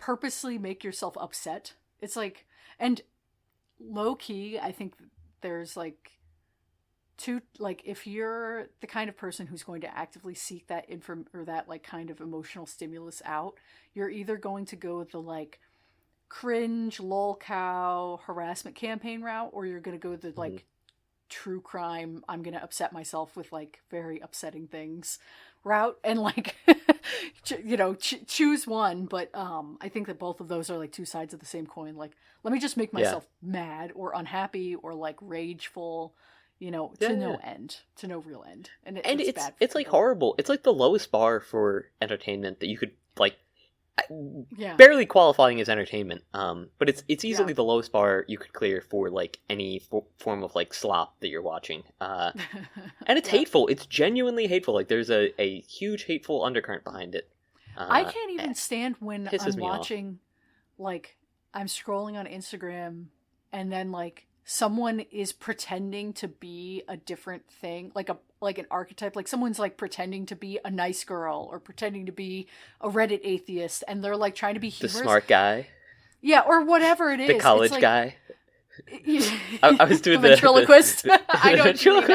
purposely make yourself upset. It's, like, and low-key, I think there's, like... if you're the kind of person who's going to actively seek that or that like kind of emotional stimulus out, you're either going to go the like cringe lol cow harassment campaign route, or you're going to go the like true crime, I'm going to upset myself with like very upsetting things route, and like choose one. But I think that both of those are like two sides of the same coin. Like, let me just make myself mad or unhappy or like rageful, to no end, to no real end. And it's bad. It's like horrible. It's like the lowest bar for entertainment that you could like, barely qualifying as entertainment. But it's easily the lowest bar you could clear for like any form of like slop that you're watching. And it's hateful. It's genuinely hateful. Like there's a huge hateful undercurrent behind it. I can't even stand when I'm watching, like I'm scrolling on Instagram and then like someone is pretending to be a different thing, like an archetype, like someone's like pretending to be a nice girl or pretending to be a Reddit atheist, and they're like trying to be The humorous. smart guy. Yeah, or whatever it is. The college like, guy. I was doing the ventriloquist. I know what you mean.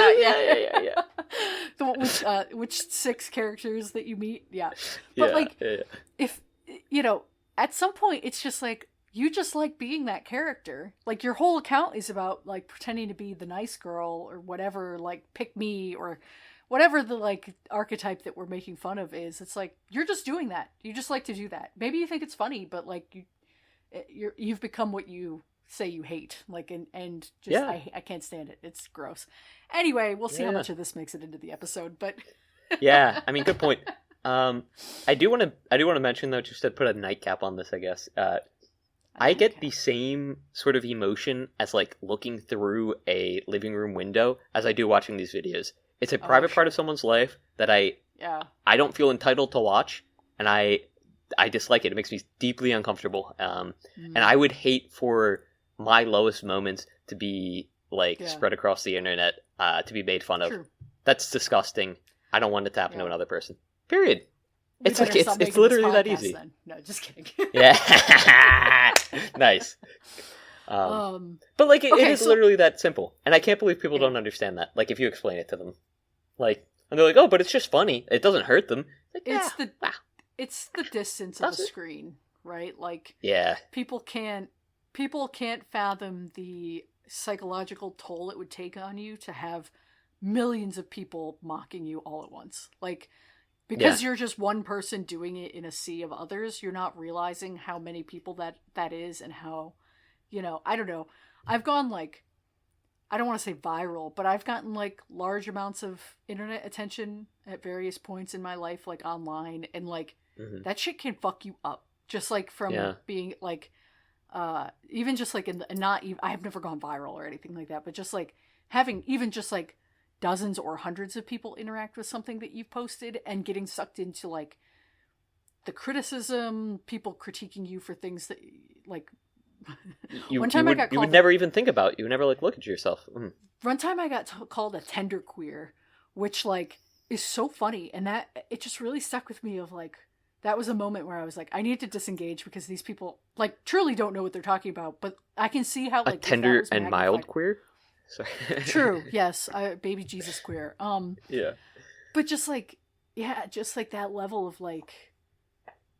Yeah. Which 6 characters that you meet? Yeah, but if at some point it's just like you just like being that character. Like your whole account is about like pretending to be the nice girl or whatever, like pick me or whatever the like archetype that we're making fun of is. It's like you're just doing that. You just like to do that. Maybe you think it's funny, but like you've become what you say you hate. Like and just I can't stand it. It's gross. Anyway, we'll see how much of this makes it into the episode, but yeah, I mean, good point. I do want to mention though, just to put a nightcap on this, I guess. I get the same sort of emotion as like looking through a living room window as I do watching these videos. It's a private part of someone's life that I don't feel entitled to watch, and I dislike it. It makes me deeply uncomfortable. And I would hate for my lowest moments to be like spread across the internet, to be made fun of. True. That's disgusting. I don't want it to happen to another person. Period. It's like it's literally that easy. Then. No, just kidding. Yeah. Nice. But like it is literally that simple, and I can't believe people don't understand that. Like if you explain it to them, like, and they're like, "Oh, but it's just funny. It doesn't hurt them." Like, it's the distance of the screen, right? Like, people can't fathom the psychological toll it would take on you to have millions of people mocking you all at once, like. Because you're just one person doing it in a sea of others, you're not realizing how many people that is and how, I don't know. I've gone like, I don't want to say viral, but I've gotten like large amounts of internet attention at various points in my life, like online, and like that shit can fuck you up. Just like from being like, even just like I have never gone viral or anything like that, but just like having even just like dozens or hundreds of people interact with something that you've posted and getting sucked into like the criticism, people critiquing you for things that like you would never even think about. You would never like look at yourself. One time I got called a tender queer, which like is so funny, and that it just really stuck with me of like that was a moment where I was like I need to disengage because these people like truly don't know what they're talking about, but I can see how like a tender and mild queer. Sorry. True. Yes. Baby Jesus queer. Yeah. But just like that level of like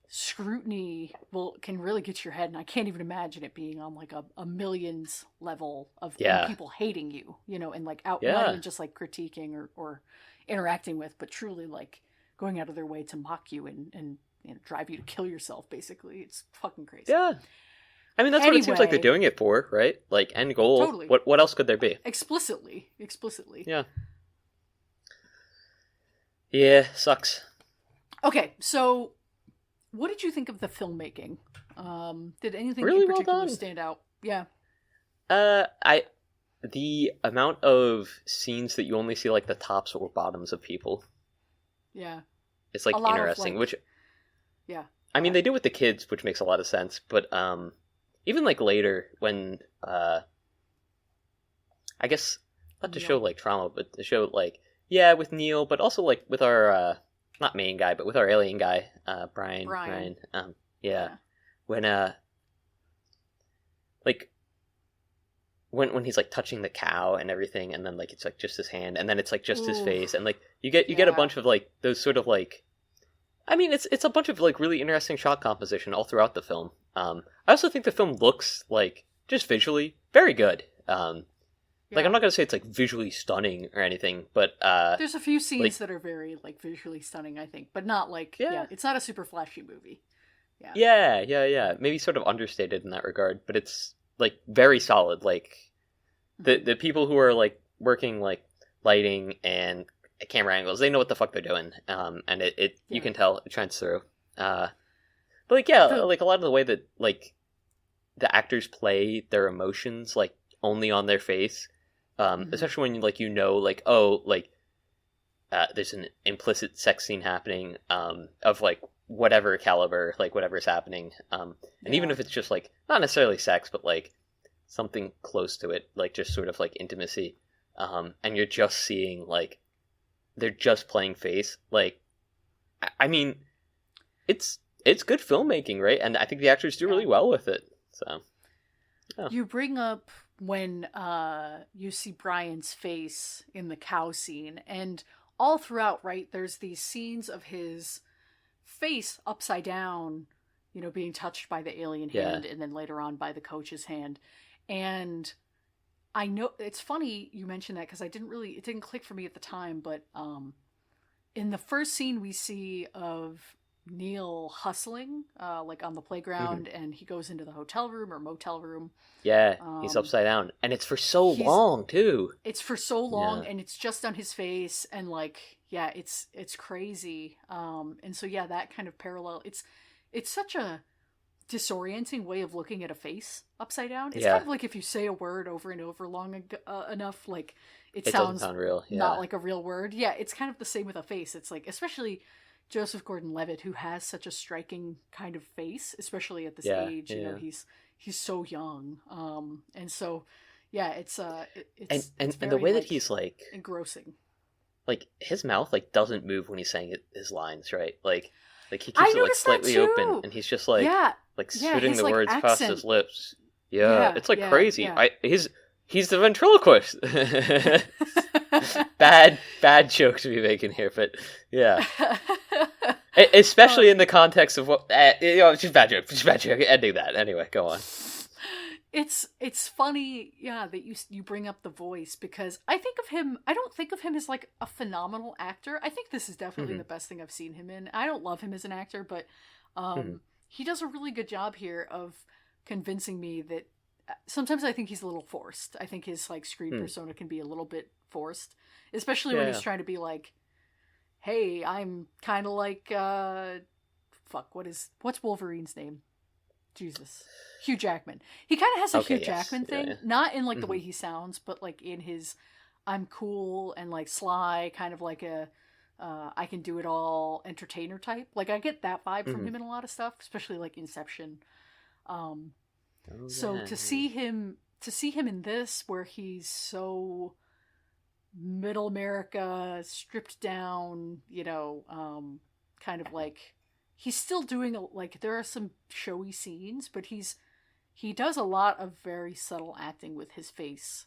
scrutiny can really get your head, and I can't even imagine it being on like a millions level of people hating you, and like not even just like critiquing or interacting with, but truly like going out of their way to mock you and drive you to kill yourself. Basically, it's fucking crazy. Yeah. I mean, that's what it seems like they're doing it for, right? Like, end goal. Totally. What else could there be? Explicitly. Yeah. Yeah, sucks. Okay, so what did you think of the filmmaking? Did anything really in particular stand out? Yeah. The amount of scenes that you only see like the tops or bottoms of people. Yeah. It's like interesting, which. Yeah. I mean, they do with the kids, which makes a lot of sense, but even like later when I guess not to show like trauma, but to show like with Neil, but also like with our not main guy, but with our alien guy, Brian. When like when he's like touching the cow and everything, and then like it's like just his hand, and then it's like just his face, and like you get a bunch of like those sort of like. I mean, it's a bunch of like really interesting shot composition all throughout the film. I also think the film looks like just visually very good. Like I'm not gonna say it's like visually stunning or anything, but there's a few scenes that are very like visually stunning, I think, but not like it's not a super flashy movie. Yeah. Maybe sort of understated in that regard, but it's like very solid. Like the people who are like working like lighting and camera angles, they know what the fuck they're doing, and it you can tell it shines through. But like like a lot of the way that like the actors play their emotions like only on their face, especially when like like there's an implicit sex scene happening of like whatever caliber, like whatever is happening, and even if it's just like not necessarily sex, but like something close to it, like just sort of like intimacy, and you're just seeing like they're just playing face. Like, I mean, it's good filmmaking, right? And I think the actors do really well with it. So yeah. You bring up when you see Brian's face in the cow scene, and all throughout, right, there's these scenes of his face upside down, you know, being touched by the alien hand, and then later on by the coach's hand. And I know it's funny you mentioned that, because it didn't click for me at the time, but in the first scene we see of Neil hustling, like on the playground, and he goes into the hotel room or motel room. Yeah, he's upside down, and it's for so long too. It's for so long, and it's just on his face, and like, yeah, it's crazy. And so yeah, that kind of parallel. It's such a disorienting way of looking at a face upside down. It's kind of like if you say a word over and over long enough, like it sounds doesn't sound real. Yeah. Not like a real word. Yeah, it's kind of the same with a face. It's like, especially Joseph Gordon-Levitt, who has such a striking kind of face, especially at this age. You know, he's so young. And so yeah, it's very, and the way that he's like engrossing. Like his mouth like doesn't move when he's saying his lines, right? Like he keeps it like slightly open, and he's just like spitting the words past his lips. Yeah, it's like crazy. Yeah. He's the ventriloquist. bad joke to be making here, but yeah. Especially in the context of what just bad joke. Ending that anyway. Go on. It's funny, that you bring up the voice, because I don't think of him as like a phenomenal actor. I think this is definitely the best thing I've seen him in. I don't love him as an actor, but he does a really good job here of convincing me that sometimes I think he's a little forced. I think his like screen persona can be a little bit forced, especially when he's trying to be like, hey, I'm kind of like what's Wolverine's name? Jesus. Hugh Jackman. He kind of has a Hugh Jackman thing, not in like the way he sounds, but like in his I'm cool and like sly, kind of like a I can do it all entertainer type. Like I get that vibe from him in a lot of stuff, especially like Inception. So to see him in this, where he's so middle America, stripped down, you know, kind of like he's still doing like there are some showy scenes, but he does a lot of very subtle acting with his face,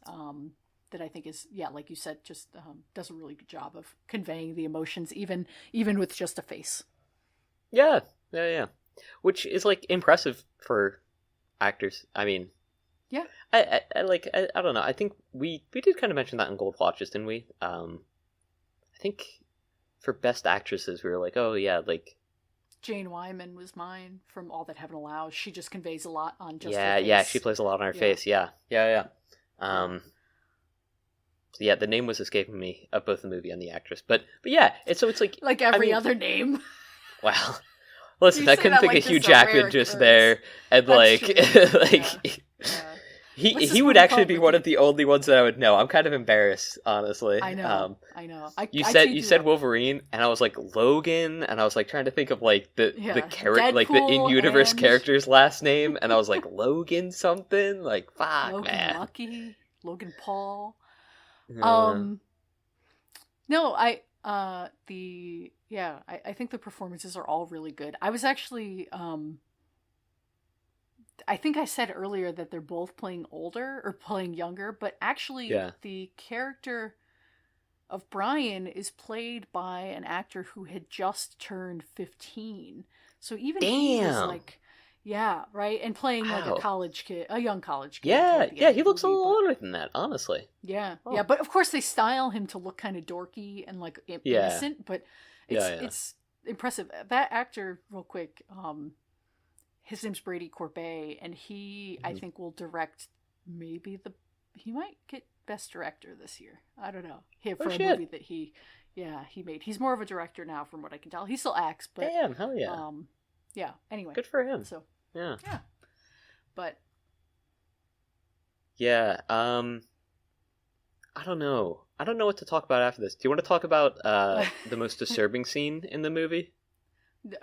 that I think is, like you said, just does a really good job of conveying the emotions, even with just a face. Yeah. Which is like impressive for actors. I mean, yeah. I don't know. I think we did kind of mention that in Gold Watches, didn't we? I think for best actresses, we were like, oh yeah, like Jane Wyman was mine from All That Heaven Allows. She just conveys a lot on just her face. She plays a lot on her face. Yeah. So yeah, the name was escaping me of both the movie and the actress, but yeah, it's like every other name. Wow. Listen, I couldn't think of Hugh Jackman just there, and he would actually be one of the only ones that I would know. I'm kind of embarrassed, honestly. I know. You said Wolverine, and I was like Logan, and I was like trying to think of like the character, like the in-universe character's last name, and I was like Logan something, like fuck, Logan man. Lucky, Logan Paul. No, I think the performances are all really good. I was actually, I think I said earlier that they're both playing older or playing younger, but actually the character of Brian is played by an actor who had just turned 15. So even he was like, right, and playing like a young college kid. Yeah, he looks a little older than that, honestly. Yeah, but of course they style him to look kind of dorky and like innocent, but it's impressive. That actor, real quick, his name's Brady Corbet, and he I think will direct he might get Best Director this year. I don't know. Movie that he made. He's more of a director now, from what I can tell. He still acts, but damn, hell yeah. Anyway, good for him. So yeah, but I don't know what to talk about after this. Do you want to talk about the most disturbing scene in the movie?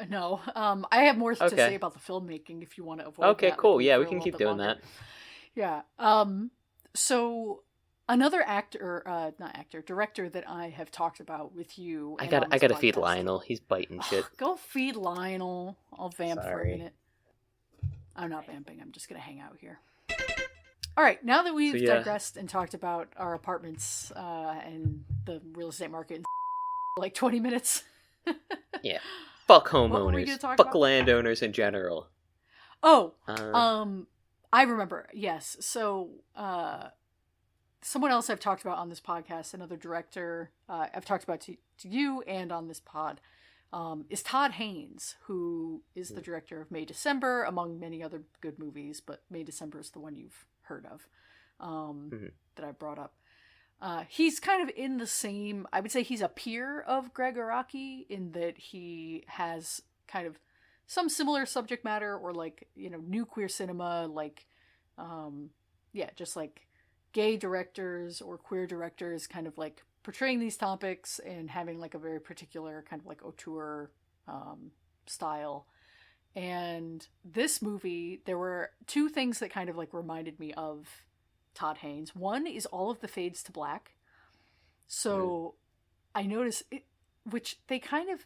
No, I have more to say about the filmmaking if you want to avoid that. Okay, cool. Yeah, we can keep doing that. Yeah. So another director that I have talked about with you. I And got on this to feed podcast. Lionel. He's biting shit. Go feed Lionel. I'll vamp for a Sorry. minute. I'm not vamping. I'm just gonna hang out here. All right. Now that we've digressed and talked about our apartments and the real estate market in like 20 minutes. Yeah. Fuck homeowners. Fuck about? landowners in general. Oh, I remember. Yes. So, someone else I've talked about on this podcast, another director I've talked about to you and on this pod, is Todd Haynes, who is the director of May December, among many other good movies, but May December is the one you've heard of that I brought up. He's kind of in the same, I would say he's a peer of Gregg Araki in that he has kind of some similar subject matter, or like, new queer cinema, like, just like gay directors or queer directors kind of like portraying these topics and having like a very particular kind of like auteur style. And this movie, there were two things that kind of like reminded me of Todd Haynes. One is all of the fades to black. So I notice it, which they kind of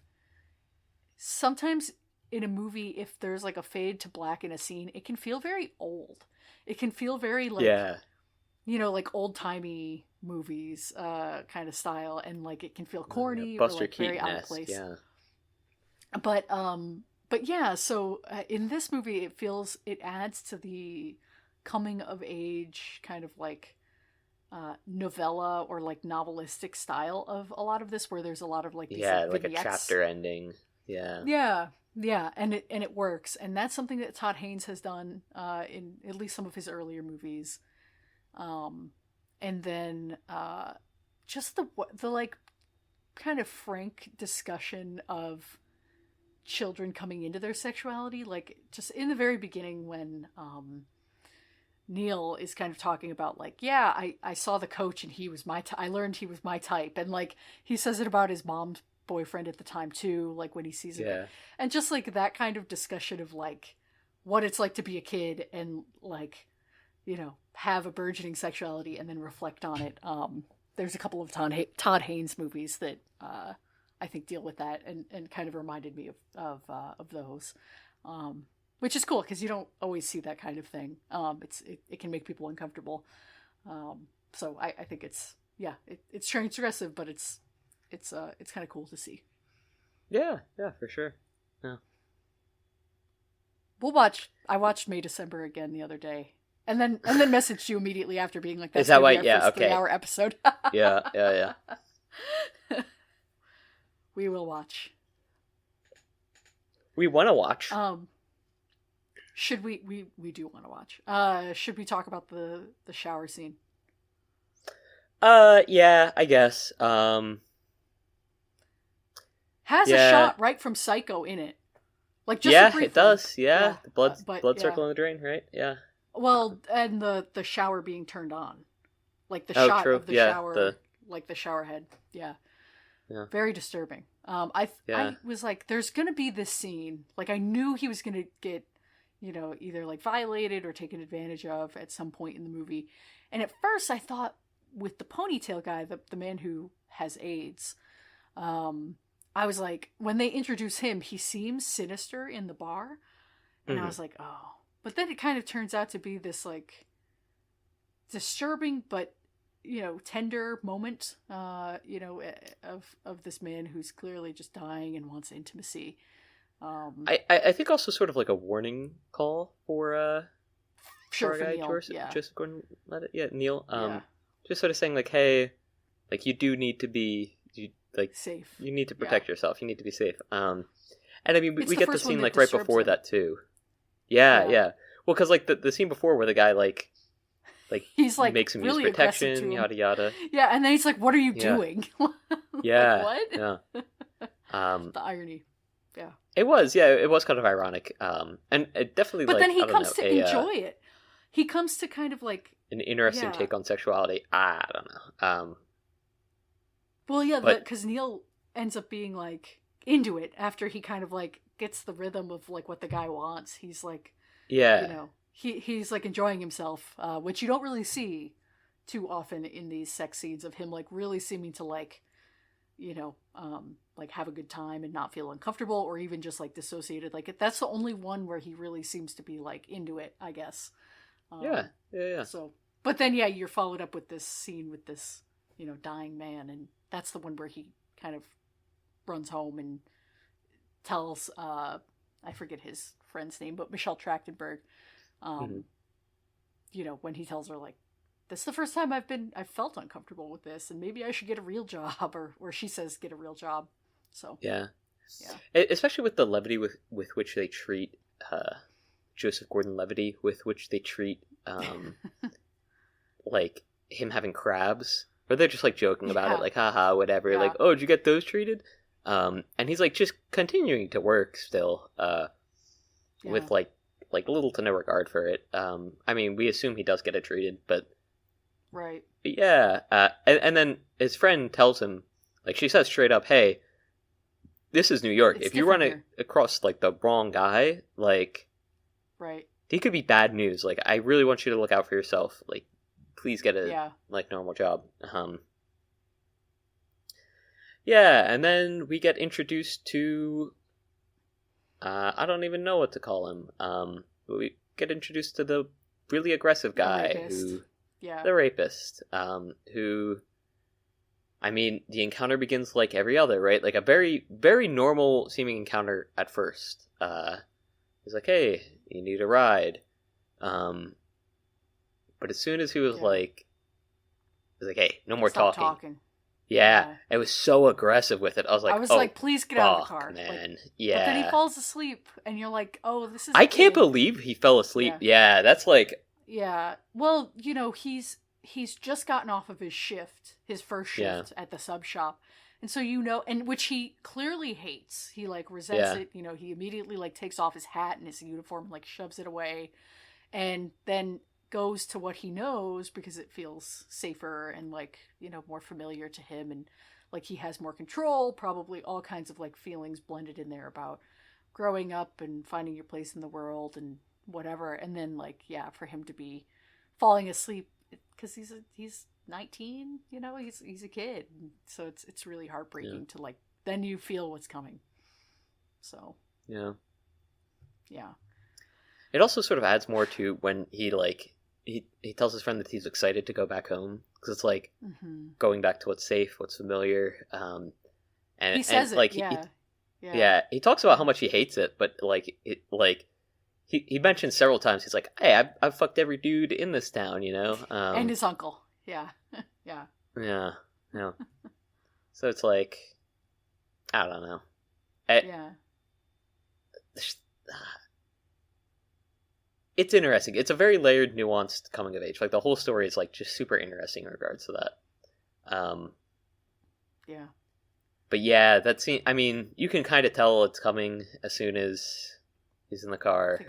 sometimes in a movie, if there's like a fade to black in a scene, it can feel very old. It can feel very like, like old timey movies kind of style, and like it can feel corny or like very out of place. Yeah. But yeah, so in this movie, it adds to the coming of age kind of like novella or like novelistic style of a lot of this, where there's a lot of like these, like a chapter ending. Yeah, and it works, and that's something that Todd Haynes has done in at least some of his earlier movies, and then just the like kind of frank discussion of children coming into their sexuality, like just in the very beginning when Neil is kind of talking about like, I saw the coach and he was I learned he was my type, and like he says it about his mom's boyfriend at the time too, like when he sees it, and just like that kind of discussion of like what it's like to be a kid and like, have a burgeoning sexuality and then reflect on it. There's a couple of Todd Haynes movies that I think deal with that and kind of reminded me of those, which is cool because you don't always see that kind of thing. It can make people uncomfortable. So I think it's transgressive, but it's kind of cool to see. Yeah, for sure. Yeah. I watched May December again the other day, and then messaged you immediately after, being like, "That's is that why? Yeah, okay. 3-hour episode." Yeah. We will watch. We want to watch. Should we do want to watch. Should we talk about the shower scene? Yeah, I guess. Has a shot right from Psycho in it. Like just it does. Yeah. The blood circle in the drain, right? Yeah. Well, and the shower being turned on. Like the shot of the shower, like the shower head. Yeah. Yeah. Very disturbing. I was like, there's going to be this scene. Like, I knew he was going to get, either like violated or taken advantage of at some point in the movie. And at first I thought with the ponytail guy, the man who has AIDS, I was like, when they introduce him, he seems sinister in the bar. And I was like, oh. But then it kind of turns out to be this like disturbing, but tender moment, of this man who's clearly just dying and wants intimacy. I think also sort of like a warning call for for guy, Neil, Joseph Gordon-Levitt, Neil. Just sort of saying like, hey, like you do need to be safe. You need to protect yourself. You need to be safe. And I mean, we get the scene like right before that too. Yeah. Well, because like the scene before where the guy like he's like makes him really use protection, yada yada. Yeah, and then he's like, "What are you doing?" Yeah, what? Yeah. The irony. Yeah. It was kind of ironic, and it definitely. But then he comes to enjoy it. He comes to kind of like an interesting take on sexuality. I don't know. Well, yeah, because Neil ends up being like into it after he kind of like gets the rhythm of like what the guy wants. He's like, he's like enjoying himself, which you don't really see too often in these sex scenes of him like really seeming to like, like have a good time and not feel uncomfortable or even just like dissociated. Like that's the only one where he really seems to be like into it, I guess. Yeah. So, but then you're followed up with this scene with this, dying man, and that's the one where he kind of runs home and tells I forget his friend's name, but Michelle Trachtenberg, when he tells her like, this is the first time I've felt uncomfortable with this, and maybe I should get a real job, or she says get a real job. So yeah, especially with the levity with which they treat Joseph Gordon-Levitt, with which they treat like him having crabs, or they're just like joking about it, like haha, whatever. Like, oh, did you get those treated? And he's like just continuing to work still, with like little to no regard for it. I mean, we assume he does get it treated, but right. But yeah, and then his friend tells him, like, she says straight up, "Hey, this is New York. If you run it across like the wrong guy, like, right, he could be bad news. Like, I really want you to look out for yourself. Like, please get a like normal job." Yeah, and then we get introduced to I don't even know what to call him. But we get introduced to the really aggressive guy the rapist, who, I mean, the encounter begins like every other, right? Like a very, very normal seeming encounter at first. He's like, "Hey, you need a ride." But as soon as he was like, "Hey, no more talking." Yeah, it was so aggressive with it. I was like, please get out of the car, man. Like, yeah. But then he falls asleep, and you're like, oh, this is. I can't believe he fell asleep. Yeah, that's like. Yeah, well, he's just gotten off of his shift, his first shift at the sub shop, and so and which he clearly hates. He like resents it. He immediately like takes off his hat and his uniform, like shoves it away, and then goes to what he knows because it feels safer and like more familiar to him, and like he has more control, probably all kinds of like feelings blended in there about growing up and finding your place in the world and whatever. And then like for him to be falling asleep because he's 19, he's a kid, so it's really heartbreaking to like then you feel what's coming. So yeah, it also sort of adds more to when he like he tells his friend that he's excited to go back home because it's like going back to what's safe, what's familiar. And he says and, like, he talks about how much he hates it, but like he mentions several times. He's like, "Hey, I've fucked every dude in this town, and his uncle." Yeah. So it's like, I don't know. It's interesting. It's a very layered, nuanced coming of age. Like the whole story is like just super interesting in regards to that. But yeah, that scene. I mean, you can kind of tell it's coming as soon as he's in the car.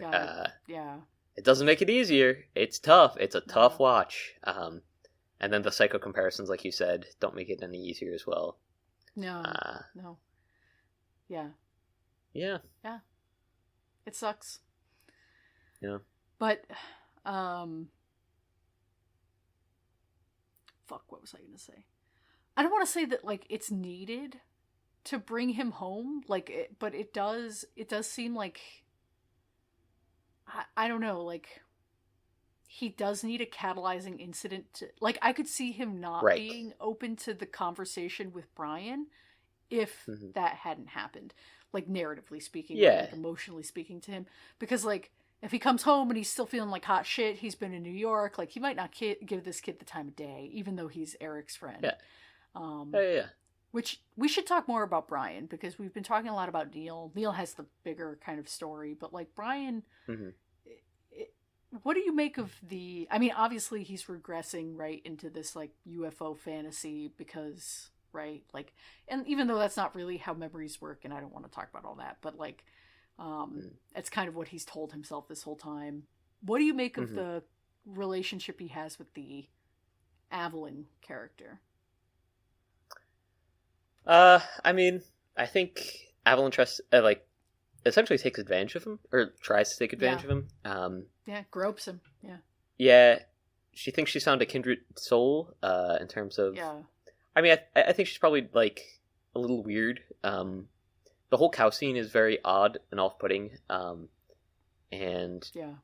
It doesn't make it easier. It's tough. It's a tough watch. And then the psycho comparisons, like you said, don't make it any easier as well. No. Yeah. It sucks. Yeah. But, what was I going to say? I don't want to say that, like, it's needed to bring him home, like, but it does seem like, I don't know, like, he does need a catalyzing incident to, like, I could see him not being open to the conversation with Brian if that hadn't happened, like, narratively speaking, like, emotionally speaking to him, because, like, if he comes home and he's still feeling like hot shit, he's been in New York, like, he might not give this kid the time of day, even though he's Eric's friend. Which, we should talk more about Brian, because we've been talking a lot about Neil. Neil has the bigger kind of story, but, like, Brian, what do you make of I mean, obviously he's regressing, right, into this, like, UFO fantasy, because, right, like, and even though that's not really how memories work, and I don't want to talk about all that, but, like, it's kind of what he's told himself this whole time. What do you make of the relationship he has with the Evelyn character? I mean, I think Evelyn essentially takes advantage of him, or tries to take advantage of him. Yeah, gropes him. Yeah. Yeah, she thinks she's found a kindred soul. In terms of, Yeah. I mean, I think she's probably like a little weird. The whole cow scene is very odd and off-putting. And Yeah.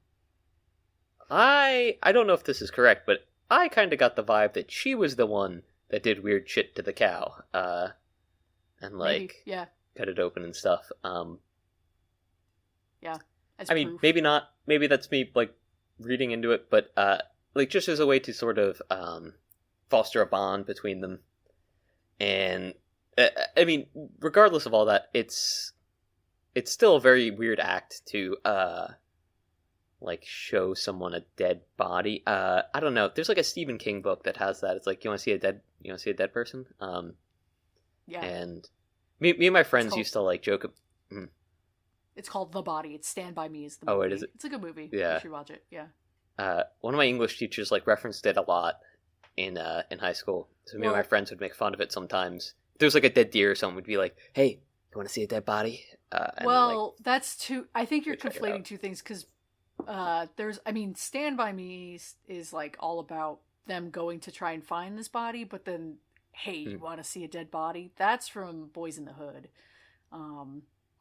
I don't know if this is correct, but I kind of got the vibe that she was the one that did weird shit to the cow, and like Maybe. Yeah. cut it open and stuff. Yeah. As I mean, proof. maybe not. Maybe that's me like reading into it, but like just as a way to sort of foster a bond between them. And I mean, regardless of all that, it's still a very weird act to like show someone a dead body. I don't know. There's like a Stephen King book that has that. It's like you want to see a dead person. Yeah. And me and my friends used to like joke. It's called The Body. It's Stand By Me is the Oh, movie. is it? It's a good movie. Yeah. You should watch it. Yeah. One of my English teachers like referenced it a lot in high school. So me and my friends would make fun of it sometimes. If there's like a dead deer or something, we'd be like, "Hey, you want to see a dead body?" Well, that's two. I think you're conflating two things because Stand By Me is like all about them going to try and find this body, but then, hey, you want to see a dead body? That's from Boys in the Hood.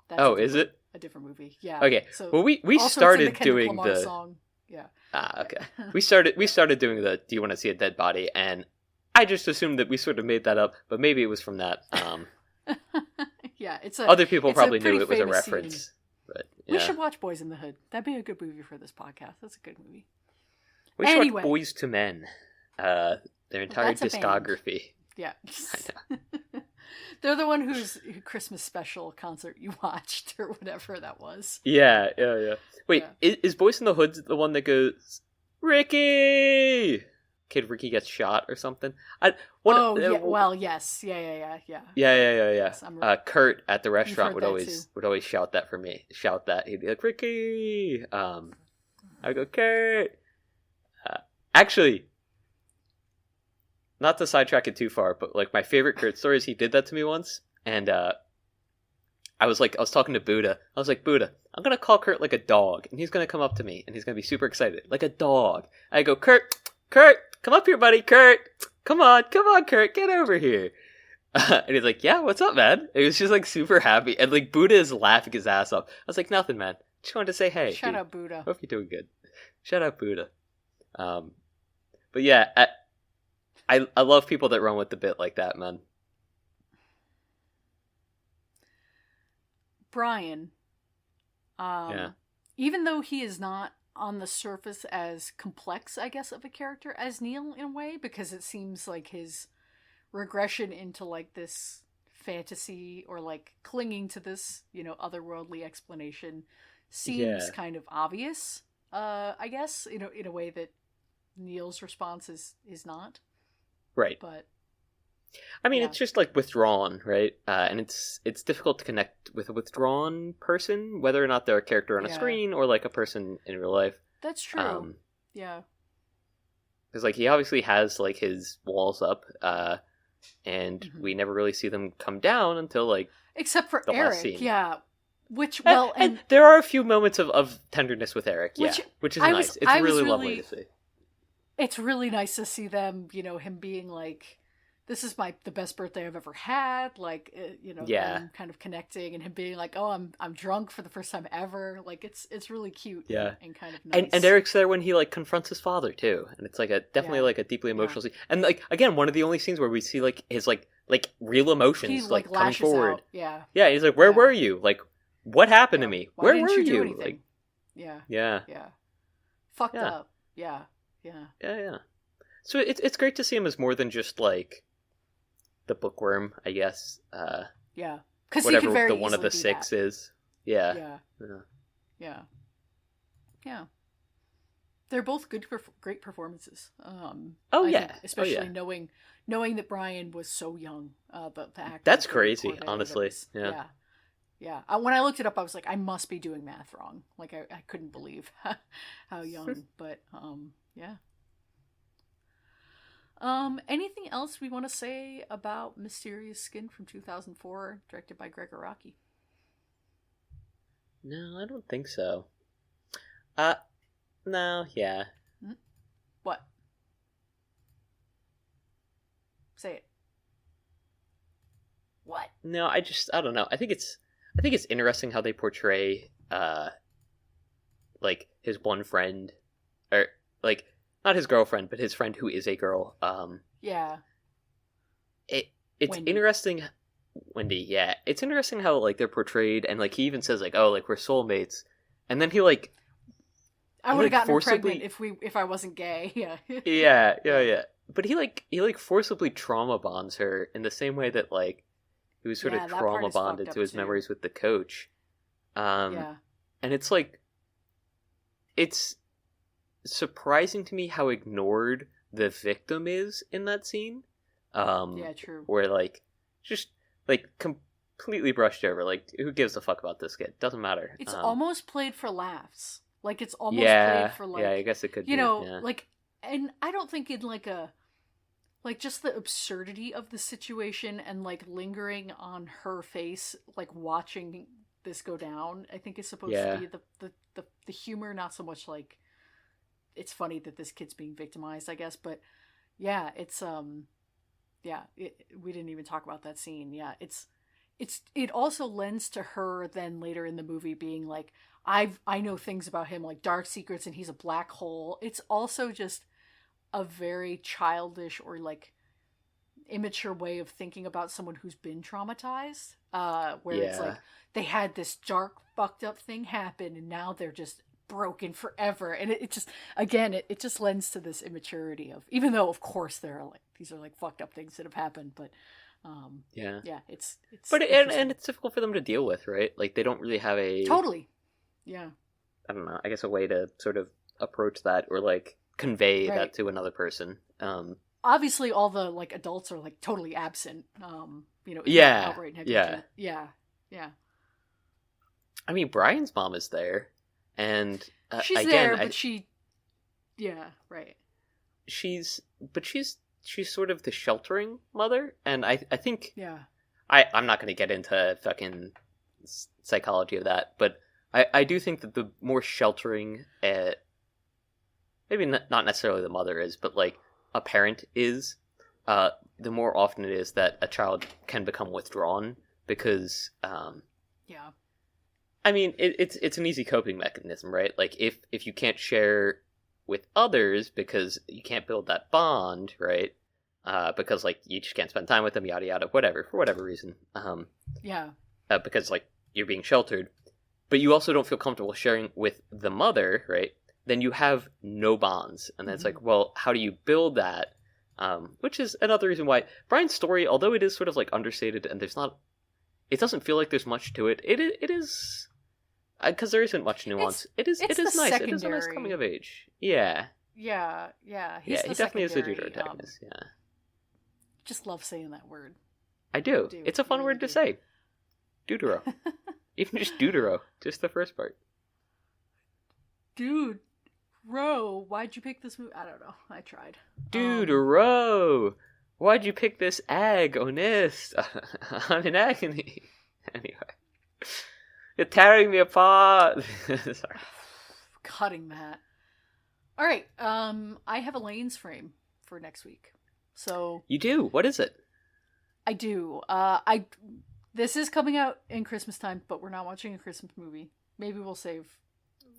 That's is it a different movie? Yeah. Okay. So well, we also started it's in the doing Kendrick Lamar the song. Yeah. okay. We started doing the "Do you want to see a dead body?" and I just assumed that we sort of made that up, but maybe it was from that. Yeah, other people probably knew pretty it was a famous reference. scene. But yeah. We should watch Boys in the Hood. That'd be a good movie for this podcast. That's a good movie. We should watch Boys to Men. Their entire discography. Yeah. They're the one whose Christmas special concert you watched or whatever that was. Yeah. Wait, is Boys in the Hood the one that goes, Ricky? Kid Ricky gets shot or something? Yes. Yeah. Yeah. Yes, Kurt at the restaurant would that always shout that for me. Shout that. He'd be like, Ricky! I go, Kurt! Actually, not to sidetrack it too far, but like my favorite Kurt story is he did that to me once, and I was talking to Buddha. I was like, Buddha, I'm gonna call Kurt like a dog, and he's gonna come up to me, and he's gonna be super excited, like a dog. I go, Kurt, come up here, buddy, Kurt, come on, Kurt, get over here. And he's like, yeah, what's up, man? And he was just like super happy, and like Buddha is laughing his ass off. I was like, nothing, man. Just wanted to say hey. Shut up, Buddha. Hope you're doing good. Shut up, Buddha. But yeah, I love people that run with the bit like that, man. Brian, even though he is not on the surface as complex, I guess, of a character as Neil in a way, because it seems like his regression into like this fantasy or like clinging to this, otherworldly explanation seems kind of obvious, I guess, in a way that Neil's response is not. Right. But I mean, it's just like withdrawn, right? And it's difficult to connect with a withdrawn person, whether or not they're a character on a screen or like a person in real life. That's true. Yeah. Because like he obviously has like his walls up, and we never really see them come down until like except for the Eric, last scene. Yeah. Which and there are a few moments of tenderness with Eric, which is nice. It's really lovely to see. It's really nice to see them, him being like, this is the best birthday I've ever had, like, them kind of connecting, and him being like, oh, I'm drunk for the first time ever. Like, it's really cute and kind of nice. And Eric's there when he like confronts his father too, and it's like definitely like a deeply emotional scene. And like again, one of the only scenes where we see like his like real emotions he, like coming forward. Out. Yeah. Yeah, he's like, where were you? Like, what happened to me? Why Where were didn't you? Do you? anything? Like, yeah. Fucked up. Yeah. So it's great to see him as more than just like the bookworm, I guess. Because whatever he could very the one of the six is. Yeah. They're both great performances. I think, especially knowing that Brian was so young. The actor. That's crazy, honestly. Yeah. When I looked it up, I was like, I must be doing math wrong. Like I couldn't believe how young. But yeah. Anything else we want to say about Mysterious Skin from 2004, directed by Gregg Araki? No, I don't think so. No, yeah. What? Say it. What? No, I don't know. I think it's interesting how they portray like his one friend, or like not his girlfriend, but his friend who is a girl. Yeah. It's Wendy. interesting. Wendy, yeah, it's interesting how like they're portrayed, and like he even says like, oh, like we're soulmates, and then he like I would have gotten her forcibly... pregnant if I wasn't gay. Yeah. yeah. But he forcibly trauma bonds her in the same way that like he was sort of that part trauma is bonded fucked to up, his too. memories with the coach. Yeah. And it's like, it's surprising to me how ignored the victim is in that scene. Yeah, true. Where like just like completely brushed over. Like, who gives a fuck about this kid? Doesn't matter. It's almost played for laughs. Like, it's almost yeah, played for like, yeah. I guess it could. you be, know, yeah. like, and I don't think in like a, like just the absurdity of the situation and like lingering on her face, like watching this go down, I think is supposed to be the humor, not so much like it's funny that this kid's being victimized, I guess, but yeah, it's we didn't even talk about that scene. Yeah, it also lends to her then later in the movie being like, I know things about him, like dark secrets, and he's a black hole. It's also just a very childish or like immature way of thinking about someone who's been traumatized, where it's like they had this dark fucked up thing happen and now they're just broken forever, and it just, again, it just lends to this immaturity of, even though of course there are like, these are like fucked up things that have happened, but it's but and it's difficult for them to deal with, right? Like, they don't really have a totally, yeah, I don't know, I guess a way to sort of approach that or like convey that to another person. Obviously all the like adults are like totally absent, outright negligent. Yeah I mean, Brian's mom is there, and she's again, there, but she's sort of the sheltering mother, and I think I'm not going to get into fucking psychology of that, but I do think that the more sheltering, maybe not necessarily the mother is, but like a parent is, the more often it is that a child can become withdrawn because, I mean, it's an easy coping mechanism, right? Like, if you can't share with others because you can't build that bond, right? Because like you just can't spend time with them, yada yada, whatever, for whatever reason. Because like you're being sheltered, but you also don't feel comfortable sharing with the mother, right? Then you have no bonds, and then it's like, well, how do you build that? Which is another reason why Brian's story, although it is sort of like understated, and it doesn't feel like there's much to it. It is, because there isn't much nuance. It is nice. Secondary. It is a nice coming of age. Yeah. Yeah. He definitely is a deuterotagonist. Just love saying that word. I do. It's a fun word to say. Deutero. Even just deutero. Just the first part. Dude. Ro, why'd you pick this movie? I don't know. I tried. Deutero! Why'd you pick this agonist? I'm in agony. Anyway. You're tearing me apart! Sorry. Cutting that. Alright, I have Elaine's frame for next week. So you do? What is it? I do. This is coming out in Christmas time, but we're not watching a Christmas movie. Maybe we'll save.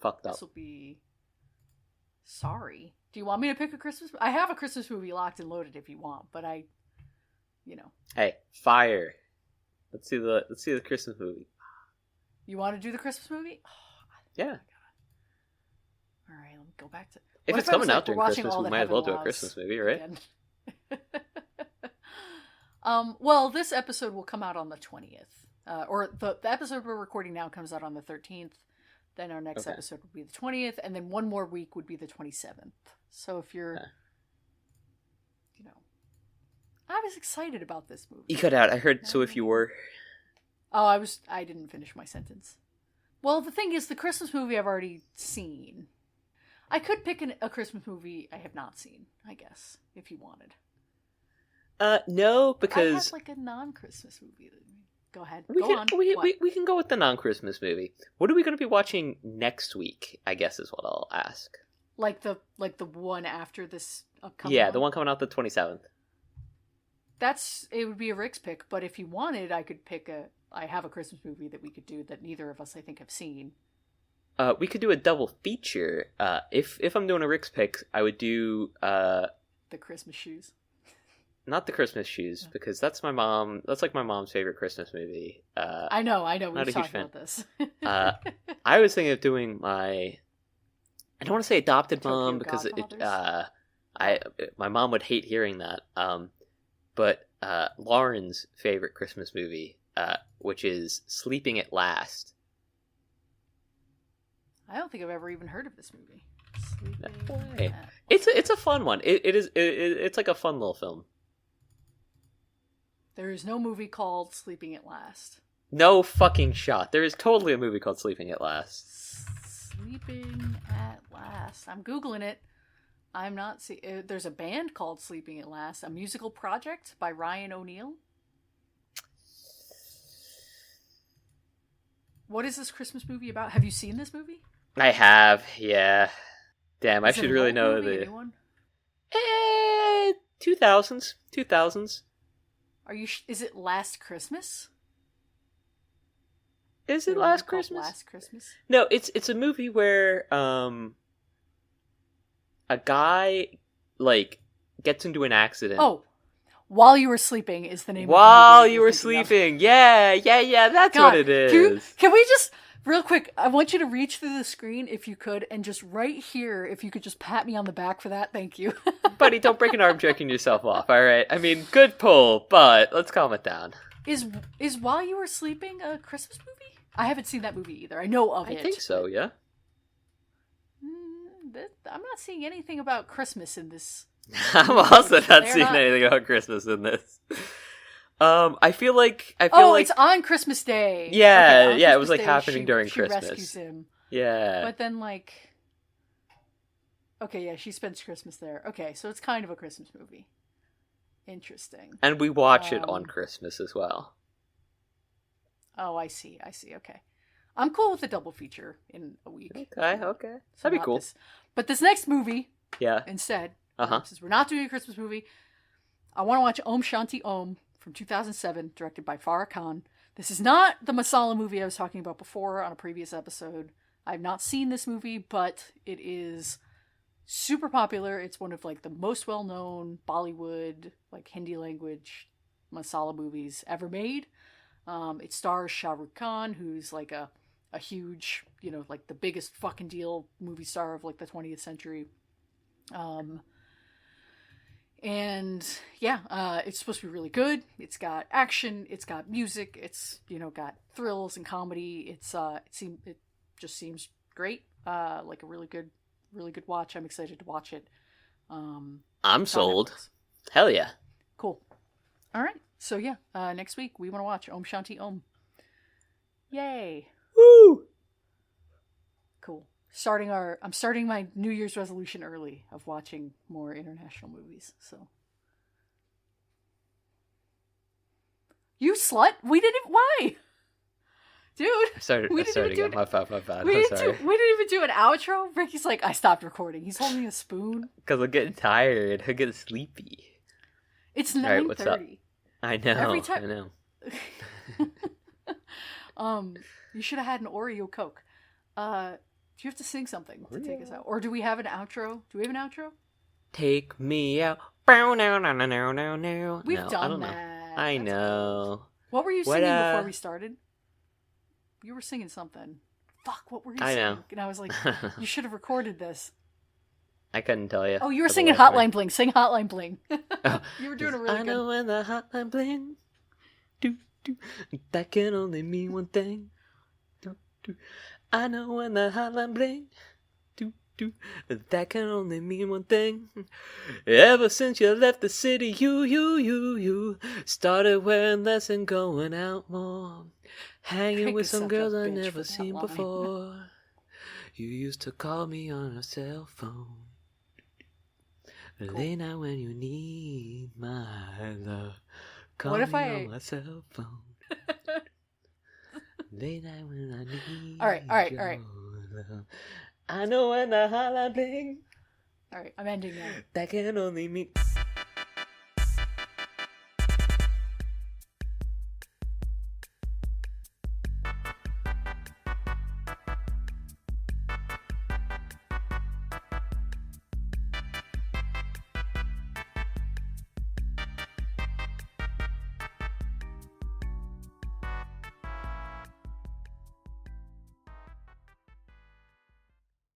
Fucked up. This will be. Sorry. Do you want me to pick a Christmas? I have a Christmas movie locked and loaded if you want, but Hey, fire! Let's see the Christmas movie. You want to do the Christmas movie? Yeah. All right, let me go back to. If it's coming out during Christmas, we might as well do a Christmas movie, right? Well, this episode will come out on the 20th. Or the episode we're recording now comes out on the 13th. Then our next episode would be the 20th, and then one more week would be the 27th. So if you're, I was excited about this movie. You cut out. I heard, so if you were. Oh, I didn't finish my sentence. Well, the thing is, the Christmas movie I've already seen. I could pick a Christmas movie I have not seen, I guess, if you wanted. No, because... I have, like, a non-Christmas movie. Go ahead. We can go with the non-Christmas movie. What are we going to be watching next week, I guess is what I'll ask. Like the one after this upcoming Yeah, one? the one coming out the 27th. It would be a Rick's pick, but if you wanted, I could pick I have a Christmas movie that we could do that neither of us, I think, have seen. We could do a double feature. If I'm doing a Rick's pick, I would do The Christmas Shoes. not the Christmas Shoes, because that's my mom. That's like my mom's favorite Christmas movie. I know. We've talked fan. about this. I was thinking of doing my. I don't want to say adopted Tokyo mom because Godfathers? my mom would hate hearing that. But Lauren's favorite Christmas movie, which is Sleeping at Last. I don't think I've ever even heard of this movie. Hey, it's a fun one. It's like a fun little film. There is no movie called Sleeping at Last. No fucking shot. There is totally a movie called Sleeping at Last. Sleeping at Last. I'm Googling it. I'm not see. There's a band called Sleeping at Last, a musical project by Ryan O'Neal. What is this Christmas movie about? Have you seen this movie? I have, yeah. Damn, I Is it should an really old know movie, the. anyone? 2000s. Are you? Is it Last Christmas? Is it a Last movie called Christmas? Last Christmas. No, it's a movie where a guy like gets into an accident. Oh, While You Were Sleeping is the name. While of the movie you were sleeping, yeah, that's God, what it is. Can we just real quick? I want you to reach through the screen if you could, and just right here, if you could just pat me on the back for that. Thank you. Buddy, don't break an arm jerking yourself off. All right, I mean, good pull, but let's calm it down. Is While You Were Sleeping a Christmas movie? I haven't seen that movie either. I know of it. I think so, yeah. I'm not seeing anything about Christmas in this. I'm also not seeing anything about Christmas in this. I feel like it's on Christmas Day. Yeah, Okay, yeah, it was Christmas like Day, happening during she Christmas. Rescues him. Yeah. But then okay, yeah, she spends Christmas there. Okay, so it's kind of a Christmas movie. Interesting. And we watch it on Christmas as well. Oh, I see. Okay. I'm cool with a double feature in a week. Okay. That'd be cool. But this next movie, yeah. Instead, Uh-huh. since we're not doing a Christmas movie, I want to watch Om Shanti Om from 2007, directed by Farah Khan. This is not the Masala movie I was talking about before on a previous episode. I've not seen this movie, but it is super popular. It's one of like the most well-known Bollywood, like Hindi language Masala movies ever made. It stars Shah Rukh Khan, who's like a huge, like the biggest fucking deal movie star of like the 20th century. And yeah, it's supposed to be really good. It's got action, it's got music, it's, got thrills and comedy. It just seems great. Like a really good watch. I'm excited to watch it. I'm sold. Hell yeah. Cool. All right. So yeah, next week we want to watch Om Shanti Om. Yay. Woo! Cool. I'm starting my New Year's resolution early of watching more international movies. So, you slut! We didn't. Why, dude? I started again. My bad. We I'm didn't sorry. we didn't even do an outro. Ricky's like, I stopped recording. He's holding a spoon. Because I'm getting tired. I'm getting sleepy. It's 9:30. Right, what's up? I know. Every time. I know. You should have had an Oreo Coke. Do you have to sing something to take us out? Or do we have an outro? Do we have an outro? Take me out. We've No, done that. I That's know. cool. What were you singing before we started? You were singing something. Fuck, what were you singing? I know. And I was like, you should have recorded this. I couldn't tell you. Oh, you were singing Hotline Bling. Sing Hotline Bling. You were doing a really I know when the hotline bling. Do, do. That can only mean one thing. Do, do. I know when the hotline bling. Do, do. That can only mean one thing. Ever since you left the city, you started wearing less and going out more. Hanging with some girls I never seen before. You used to call me on a cell phone. Cool. Late night when you need my love. Call me on my cell phone. Late night when I need All right. love. I know when the hotline bling. All right, I'm ending now. That can only mean.